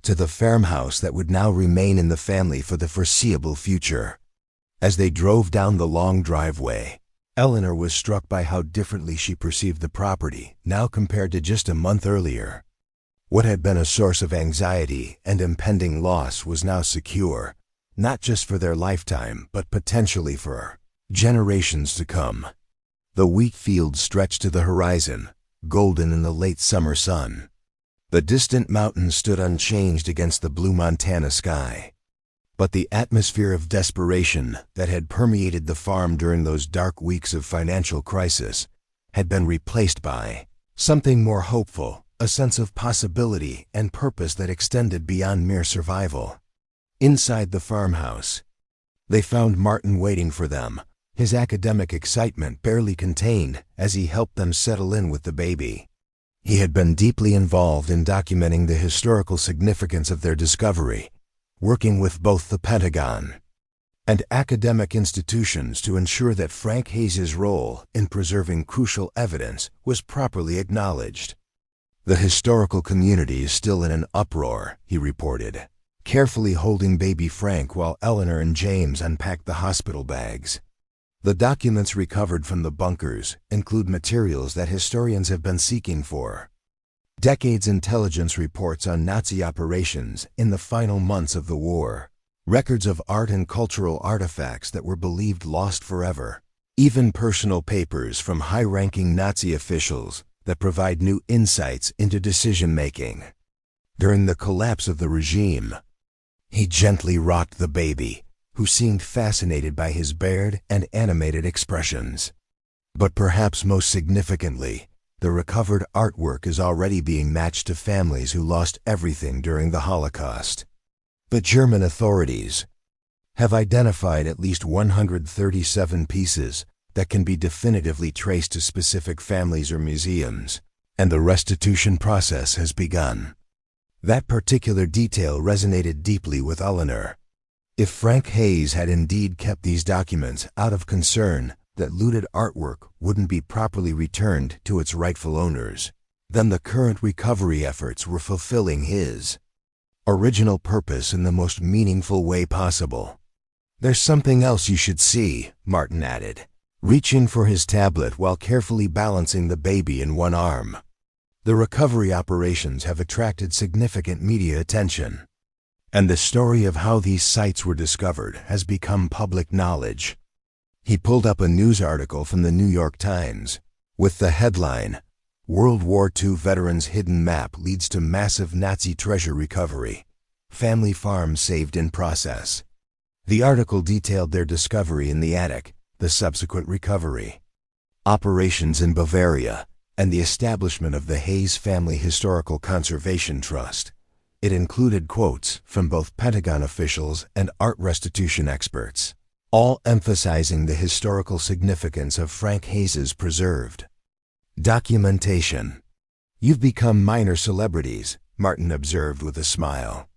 Speaker 1: to the farmhouse that would now remain in the family for the foreseeable future. As they drove down the long driveway, Eleanor was struck by how differently she perceived the property, now compared to just a month earlier. What had been a source of anxiety and impending loss was now secure, not just for their lifetime, but potentially for generations to come. The wheat fields stretched to the horizon, golden in the late summer sun. The distant mountains stood unchanged against the blue Montana sky. But the atmosphere of desperation that had permeated the farm during those dark weeks of financial crisis had been replaced by something more hopeful, a sense of possibility and purpose that extended beyond mere survival. Inside the farmhouse, they found Martin waiting for them, his academic excitement barely contained as he helped them settle in with the baby. He had been deeply involved in documenting the historical significance of their discovery, working with both the Pentagon and academic institutions to ensure that Frank Hayes' role in preserving crucial evidence was properly acknowledged. "The historical community is still in an uproar," he reported, carefully holding baby Frank while Eleanor and James unpacked the hospital bags. "The documents recovered from the bunkers include materials that historians have been seeking for decades: intelligence reports on Nazi operations in the final months of the war, records of art and cultural artifacts that were believed lost forever, even personal papers from high-ranking Nazi officials that provide new insights into decision-making. During the collapse of the regime," he gently rocked the baby, who seemed fascinated by his bared and animated expressions. "But perhaps most significantly, the recovered artwork is already being matched to families who lost everything during the Holocaust. The German authorities have identified at least 137 pieces that can be definitively traced to specific families or museums, and the restitution process has begun." That particular detail resonated deeply with Eleanor. If Frank Hayes had indeed kept these documents out of concern that looted artwork wouldn't be properly returned to its rightful owners, then the current recovery efforts were fulfilling his original purpose in the most meaningful way possible. "There's something else you should see," Martin added, reaching for his tablet while carefully balancing the baby in one arm. "The recovery operations have attracted significant media attention, and the story of how these sites were discovered has become public knowledge." He pulled up a news article from the New York Times with the headline, "World War II Veterans' Hidden Map Leads to Massive Nazi Treasure Recovery. Family Farm Saved in Process." The article detailed their discovery in the attic, the subsequent recovery, operations in Bavaria, and the establishment of the Hayes Family Historical Conservation Trust. It included quotes from both Pentagon officials and art restitution experts, all emphasizing the historical significance of Frank Hayes' preserved documentation. "You've become minor celebrities," Martin observed with a smile.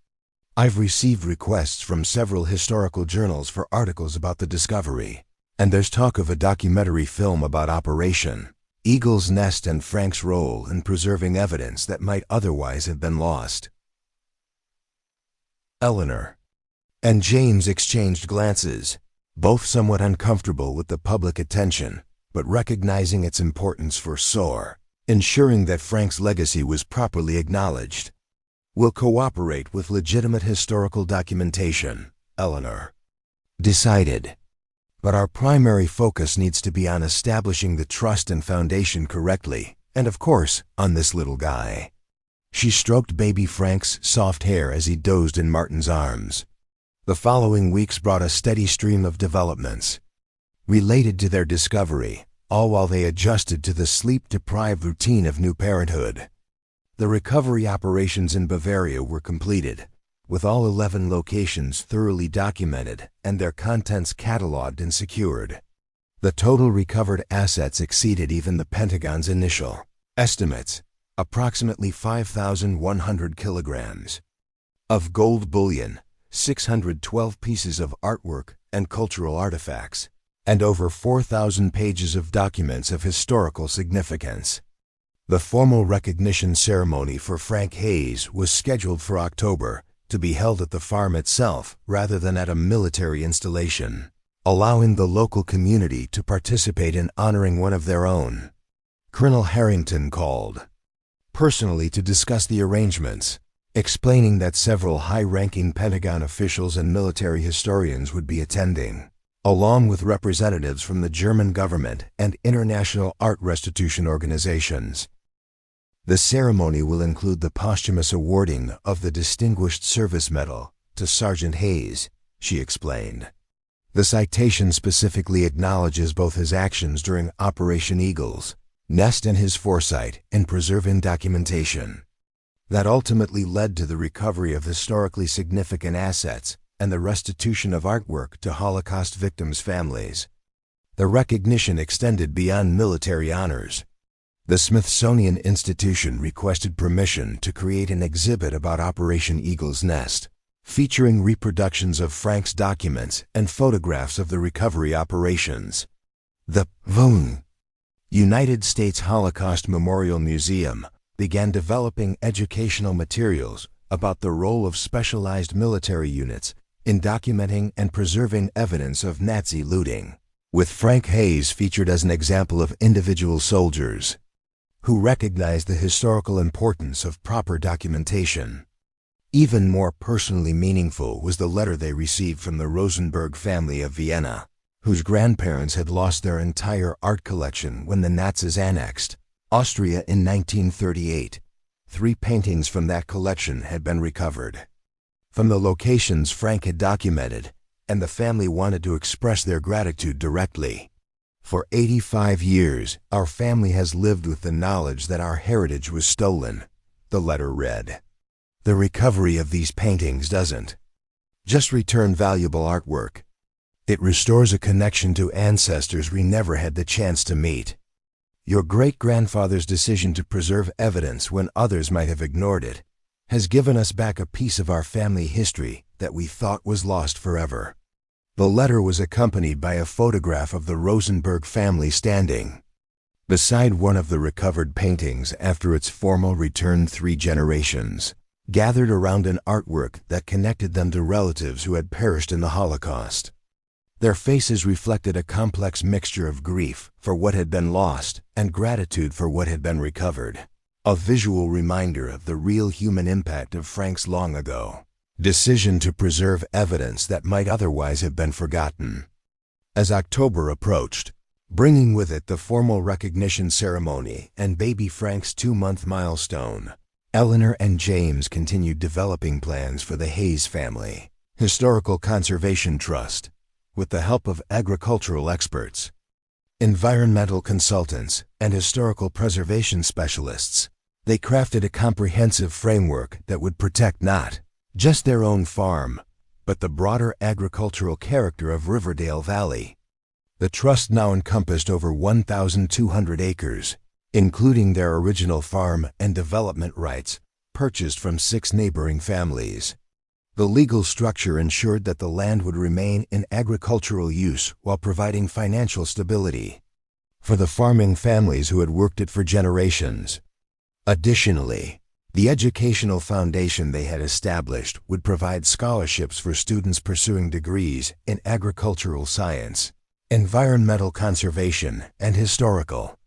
Speaker 1: "I've received requests from several historical journals for articles about the discovery, and there's talk of a documentary film about Operation Eagle's Nest and Frank's role in preserving evidence that might otherwise have been lost." Eleanor and James exchanged glances, both somewhat uncomfortable with the public attention, but recognizing its importance for ensuring that Frank's legacy was properly acknowledged. "We'll cooperate with legitimate historical documentation," Eleanor decided. "But our primary focus needs to be on establishing the trust and foundation correctly, and of course, on this little guy." She stroked baby Frank's soft hair as he dozed in Martin's arms. The following weeks brought a steady stream of developments related to their discovery, all while they adjusted to the sleep-deprived routine of new parenthood. The recovery operations in Bavaria were completed, with all 11 locations thoroughly documented and their contents cataloged and secured. The total recovered assets exceeded even the Pentagon's initial estimates, approximately 5,100 kilograms of gold bullion, 612 pieces of artwork and cultural artifacts, and over 4,000 pages of documents of historical significance. The formal recognition ceremony for Frank Hayes was scheduled for October, to be held at the farm itself rather than at a military installation. allowing the local community to participate in honoring one of their own. Colonel Harrington called personally to discuss the arrangements, explaining that several high-ranking Pentagon officials and military historians would be attending, along with representatives from the German government and international art restitution organizations. The ceremony will include the posthumous awarding of the Distinguished Service Medal to Sergeant Hayes, she explained. The citation specifically acknowledges both his actions during Operation Eagle's Nest and his foresight in preserving documentation that ultimately led to the recovery of historically significant assets and the restitution of artwork to Holocaust victims' families. The recognition extended beyond military honors. The Smithsonian Institution requested permission to create an exhibit about Operation Eagle's Nest, featuring reproductions of Frank's documents and photographs of the recovery operations. The United States Holocaust Memorial Museum began developing educational materials about the role of specialized military units in documenting and preserving evidence of Nazi looting, with Frank Hayes featured as an example of individual soldiers who recognized the historical importance of proper documentation. Even more personally meaningful was the letter they received from the Rosenberg family of Vienna, whose grandparents had lost their entire art collection when the Nazis annexed Austria in 1938. 3 paintings from that collection had been recovered from the locations Frank had documented, and the family wanted to express their gratitude directly. For 85 years, our family has lived with the knowledge that our heritage was stolen, the letter read. The recovery of these paintings doesn't just return valuable artwork. It restores a connection to ancestors we never had the chance to meet. Your great-grandfather's decision to preserve evidence when others might have ignored it has given us back a piece of our family history that we thought was lost forever. The letter was accompanied by a photograph of the Rosenberg family standing beside one of the recovered paintings after its formal return 3 generations, gathered around an artwork that connected them to relatives who had perished in the Holocaust. Their faces reflected a complex mixture of grief for what had been lost and gratitude for what had been recovered, a visual reminder of the real human impact of Frank's long ago decision to preserve evidence that might otherwise have been forgotten. As October approached, bringing with it the formal recognition ceremony and baby Frank's 2-month milestone, Eleanor and James continued developing plans for the Hayes Family Historical Conservation Trust, with the help of agricultural experts, environmental consultants, and historical preservation specialists. They crafted a comprehensive framework that would protect not just their own farm, but the broader agricultural character of Riverdale Valley. The trust now encompassed over 1,200 acres, including their original farm and development rights, purchased from 6 neighboring families. The legal structure ensured that the land would remain in agricultural use while providing financial stability for the farming families who had worked it for generations. Additionally, the educational foundation they had established would provide scholarships for students pursuing degrees in agricultural science, environmental conservation, and historical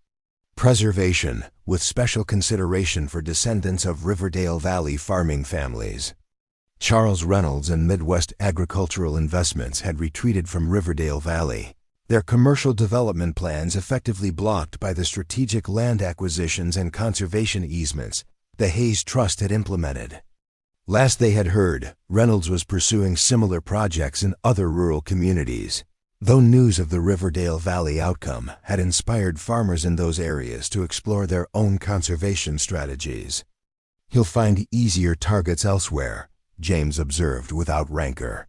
Speaker 1: preservation, with special consideration for descendants of Riverdale Valley farming families. Charles Reynolds and Midwest Agricultural Investments had retreated from Riverdale Valley, their commercial development plans effectively blocked by the strategic land acquisitions and conservation easements the Hayes Trust had implemented. Last they had heard, Reynolds was pursuing similar projects in other rural communities, though news of the Riverdale Valley outcome had inspired farmers in those areas to explore their own conservation strategies. He'll find easier targets elsewhere, James observed without rancor.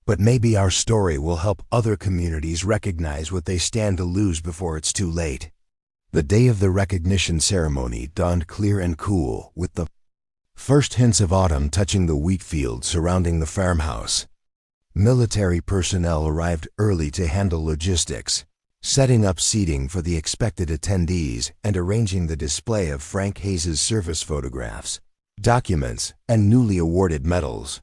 Speaker 1: But maybe our story will help other communities recognize what they stand to lose before it's too late. The day of the recognition ceremony dawned clear and cool, with the first hints of autumn touching the wheat fields surrounding the farmhouse. Military personnel arrived early to handle logistics, setting up seating for the expected attendees and arranging the display of Frank Hayes' service photographs, documents, and newly awarded medals.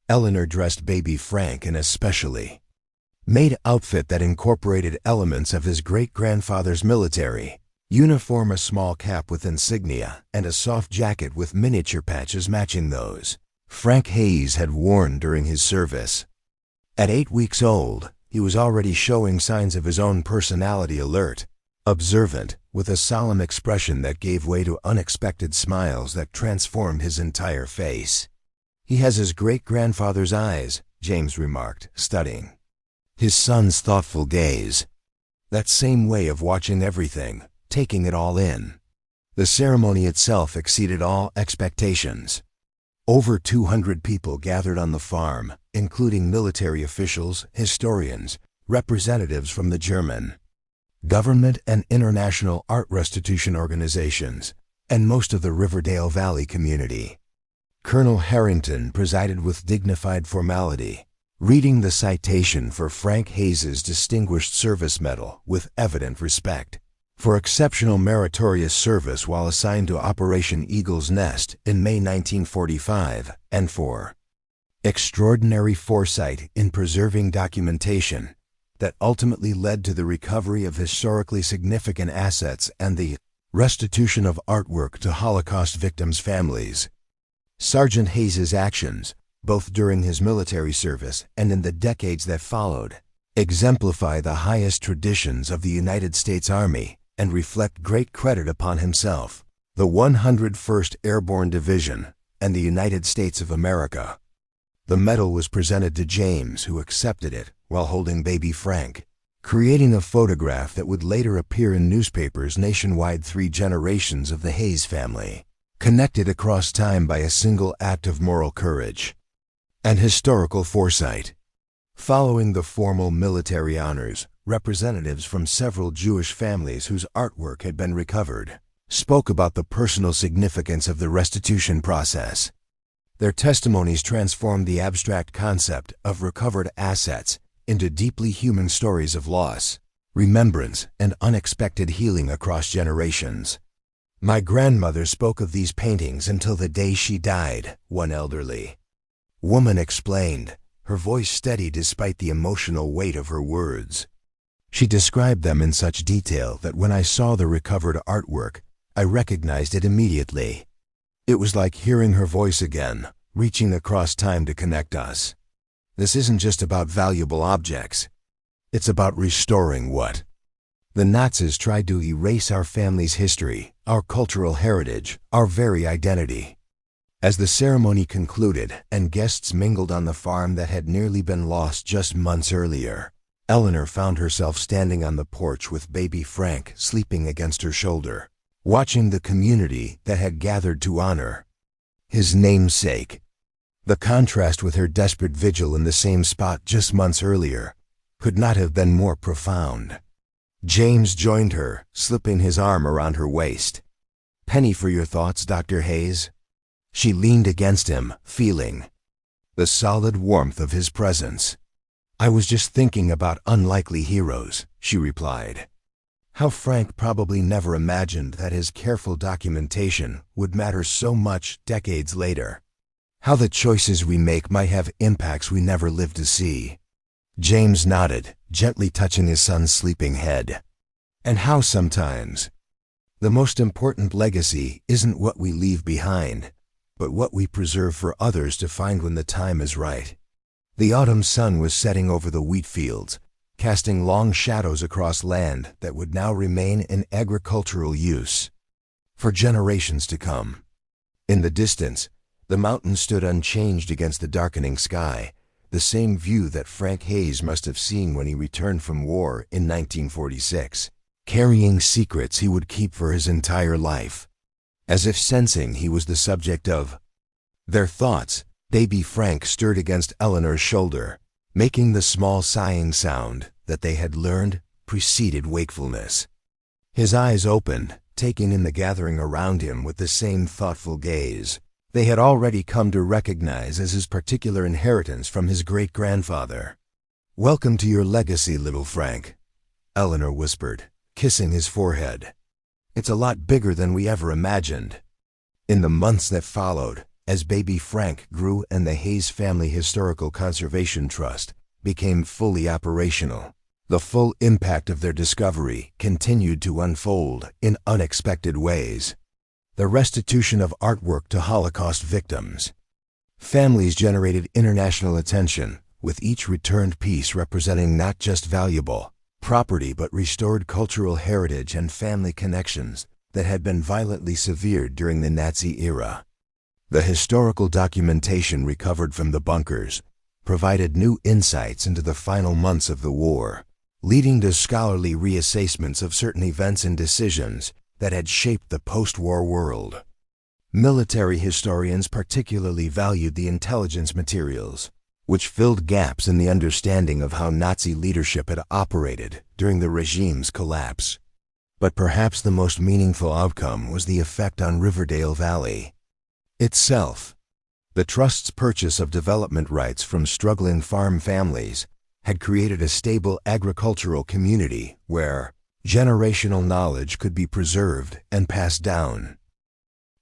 Speaker 1: Eleanor dressed baby Frank in a specially made outfit that incorporated elements of his great-grandfather's military uniform, a small cap with insignia, and a soft jacket with miniature patches matching those Frank Hayes had worn during his service. At 8 weeks old, he was already showing signs of his own personality: alert, observant, with a solemn expression that gave way to unexpected smiles that transformed his entire face. "He has his great-grandfather's eyes," James remarked, studying his son's thoughtful gaze. That same way of watching everything, taking it all in. The ceremony itself exceeded all expectations. Over 200 people gathered on the farm, including military officials, historians, representatives from the German government and international art restitution organizations, and most of the Riverdale Valley community. Colonel Harrington presided with dignified formality, reading the citation for Frank Hayes's Distinguished Service Medal with evident respect for exceptional meritorious service while assigned to Operation Eagle's Nest in May 1945, and for extraordinary foresight in preserving documentation that ultimately led to the recovery of historically significant assets and the restitution of artwork to Holocaust victims' families. Sergeant Hayes's actions, both during his military service and in the decades that followed, exemplify the highest traditions of the United States Army and reflect great credit upon himself, the 101st Airborne Division, and the United States of America. The medal was presented to James, who accepted it while holding baby Frank, creating a photograph that would later appear in newspapers nationwide. 3 generations of the Hayes family, connected across time by a single act of moral courage and historical foresight. Following the formal military honors, representatives from several Jewish families whose artwork had been recovered spoke about the personal significance of the restitution process. Their testimonies transformed the abstract concept of recovered assets into deeply human stories of loss, remembrance, and unexpected healing across generations. "My grandmother spoke of these paintings until the day she died," one elderly woman explained, her voice steady despite the emotional weight of her words. "She described them in such detail that when I saw the recovered artwork, I recognized it immediately. It was like hearing her voice again, reaching across time to connect us. This isn't just about valuable objects. It's about restoring what the Nazis tried to erase: our family's history, our cultural heritage, our very identity." As the ceremony concluded and guests mingled on the farm that had nearly been lost just months earlier, Eleanor found herself standing on the porch with baby Frank sleeping against her shoulder, watching the community that had gathered to honor his namesake. The contrast with her desperate vigil in the same spot just months earlier could not have been more profound. James joined her, slipping his arm around her waist. "Penny for your thoughts, Dr. Hayes." She leaned against him, feeling the solid warmth of his presence. "I was just thinking about unlikely heroes," she replied. How Frank probably never imagined that his careful documentation would matter so much decades later. How the choices we make might have impacts we never live to see. James nodded, gently touching his son's sleeping head. "And how sometimes the most important legacy isn't what we leave behind, but what we preserve for others to find when the time is right." The autumn sun was setting over the wheat fields, casting long shadows across land that would now remain in agricultural use for generations to come. In the distance, the mountains stood unchanged against the darkening sky, the same view that Frank Hayes must have seen when he returned from war in 1946, carrying secrets he would keep for his entire life. As if sensing he was the subject of their thoughts, baby Frank stirred against Eleanor's shoulder, making the small sighing sound that they had learned preceded wakefulness. His eyes opened, taking in the gathering around him with the same thoughtful gaze they had already come to recognize as his particular inheritance from his great-grandfather. "Welcome to your legacy, little Frank," Eleanor whispered, kissing his forehead. "It's a lot bigger than we ever imagined." In the months that followed, as baby Frank grew and the Hayes Family Historical Conservation Trust became fully operational. The full impact of their discovery continued to unfold in unexpected ways. The restitution of artwork to Holocaust victims. Families generated international attention, with each returned piece representing not just valuable property but restored cultural heritage and family connections that had been violently severed during the Nazi era. The historical documentation recovered from the bunkers provided new insights into the final months of the war, leading to scholarly reassessments of certain events and decisions that had shaped the post-war world. Military historians particularly valued the intelligence materials, which filled gaps in the understanding of how Nazi leadership had operated during the regime's collapse. But perhaps the most meaningful outcome was the effect on Riverdale Valley itself. The Trust's purchase of development rights from struggling farm families had created a stable agricultural community where generational knowledge could be preserved and passed down.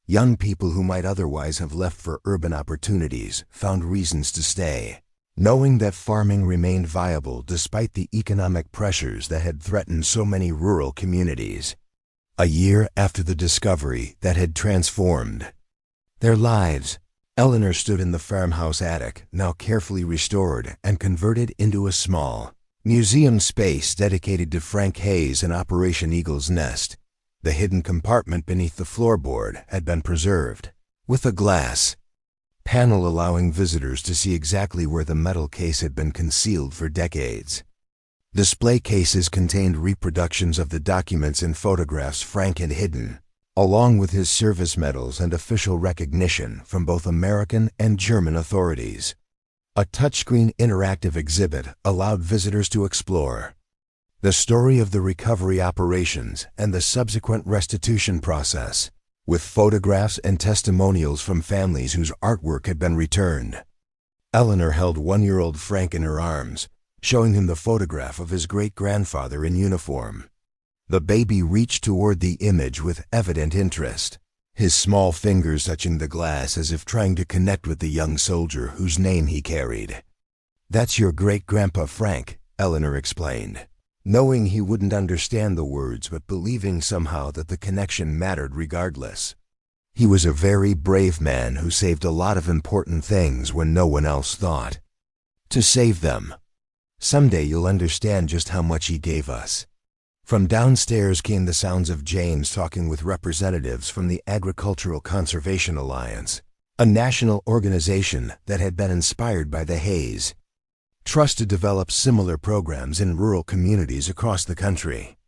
Speaker 1: Young people who might otherwise have left for urban opportunities found reasons to stay, knowing that farming remained viable despite the economic pressures that had threatened so many rural communities. A year after the discovery that had transformed their lives, Eleanor stood in the farmhouse attic, now carefully restored and converted into a small museum space dedicated to Frank Hayes and Operation Eagle's Nest. The hidden compartment beneath the floorboard had been preserved, with a glass panel allowing visitors to see exactly where the metal case had been concealed for decades. Display cases contained reproductions of the documents and photographs Frank had hidden, along with his service medals and official recognition from both American and German authorities. A touchscreen interactive exhibit allowed visitors to explore the story of the recovery operations and the subsequent restitution process, with photographs and testimonials from families whose artwork had been returned. Eleanor held 1-year-old Frank in her arms, showing him the photograph of his great-grandfather in uniform. The baby reached toward the image with evident interest, his small fingers touching the glass as if trying to connect with the young soldier whose name he carried. "That's your great-grandpa Frank," Eleanor explained, knowing he wouldn't understand the words but believing somehow that the connection mattered regardless. He was a very brave man who saved a lot of important things when no one else thought to save them. "Someday you'll understand just how much he gave us." From downstairs came the sounds of James talking with representatives from the Agricultural Conservation Alliance, a national organization that had been inspired by the Hayes Trust to develop similar programs in rural communities across the country.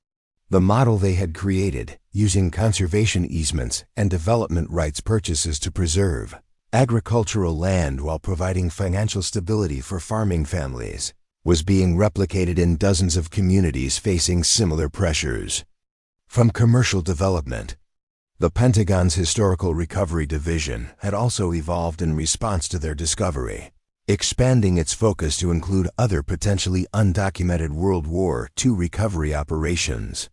Speaker 1: The model they had created, using conservation easements and development rights purchases to preserve agricultural land while providing financial stability for farming families, was being replicated in dozens of communities facing similar pressures. From commercial development, the Pentagon's Historical Recovery Division had also evolved in response to their discovery, expanding its focus to include other potentially undocumented World War II recovery operations.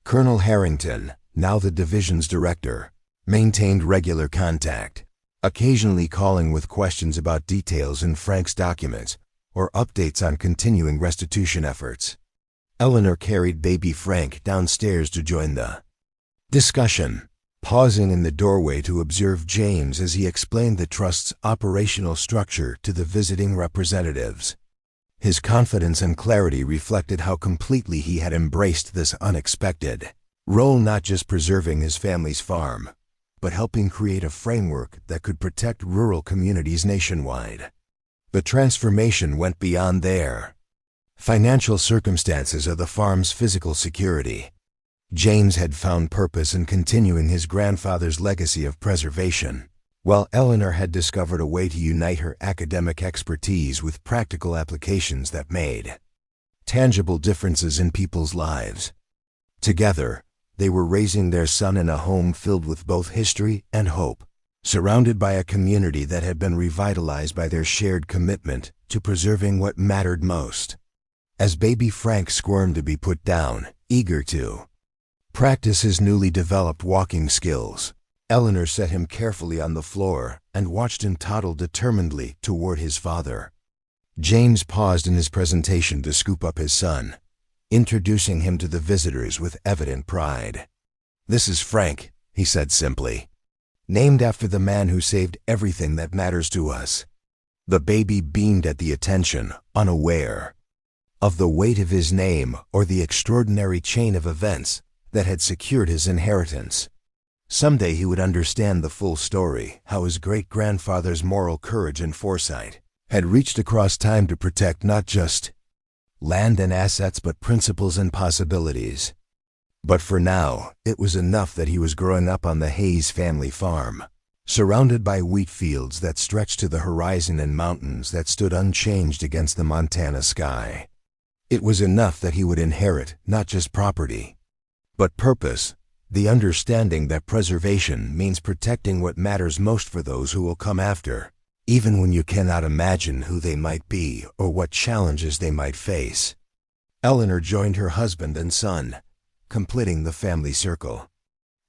Speaker 1: Colonel Harrington, now the division's director, maintained regular contact, occasionally calling with questions about details in Frank's documents or updates on continuing restitution efforts. Eleanor carried baby Frank downstairs to join the discussion, pausing in the doorway to observe James as he explained the Trust's operational structure to the visiting representatives. His confidence and clarity reflected how completely he had embraced this unexpected role, not just preserving his family's farm, but helping create a framework that could protect rural communities nationwide. The transformation went beyond their financial circumstances or the farm's physical security. James had found purpose in continuing his grandfather's legacy of preservation, while Eleanor had discovered a way to unite her academic expertise with practical applications that made tangible differences in people's lives. Together, they were raising their son in a home filled with both history and hope, surrounded by a community that had been revitalized by their shared commitment to preserving what mattered most. As baby Frank squirmed to be put down, eager to practice his newly developed walking skills, Eleanor set him carefully on the floor and watched him toddle determinedly toward his father. James paused in his presentation to scoop up his son, introducing him to the visitors with evident pride. "This is Frank," he said simply, "named after the man who saved everything that matters to us." The baby beamed at the attention, unaware of the weight of his name or the extraordinary chain of events that had secured his inheritance. Someday he would understand the full story, how his great-grandfather's moral courage and foresight had reached across time to protect not just land and assets but principles and possibilities. But for now, it was enough that he was growing up on the Hayes family farm, surrounded by wheat fields that stretched to the horizon and mountains that stood unchanged against the Montana sky. It was enough that he would inherit not just property, but purpose, the understanding that preservation means protecting what matters most for those who will come after, even when you cannot imagine who they might be or what challenges they might face. Eleanor joined her husband and son, completing the family circle.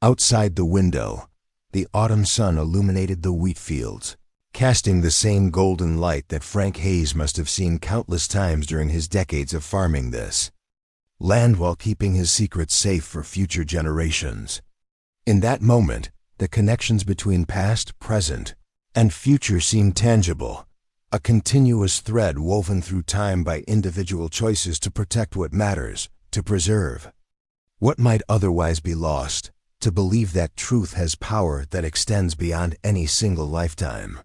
Speaker 1: Outside the window, the autumn sun illuminated the wheat fields, casting the same golden light that Frank Hayes must have seen countless times during his decades of farming this land while keeping his secrets safe for future generations. In that moment, the connections between past, present, and future seemed tangible, a continuous thread woven through time by individual choices to protect what matters, to preserve what might otherwise be lost, to believe that truth has power that extends beyond any single lifetime.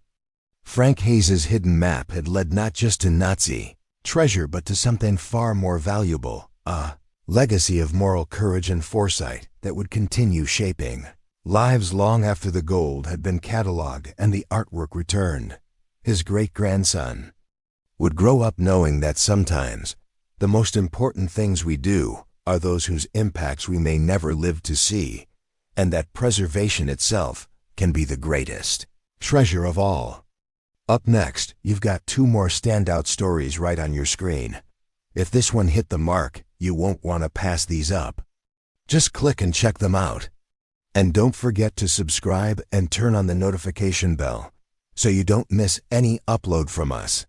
Speaker 1: Frank Hayes's hidden map had led not just to Nazi treasure but to something far more valuable, a legacy of moral courage and foresight that would continue shaping lives long after the gold had been cataloged and the artwork returned. His great-grandson would grow up knowing that sometimes the most important things we do are those whose impacts we may never live to see, and that preservation itself can be the greatest treasure of all. Up next, you've got two more standout stories right on your screen. If this one hit the mark, you won't want to pass these up. Just click and check them out. And don't forget to subscribe and turn on the notification bell so you don't miss any upload from us.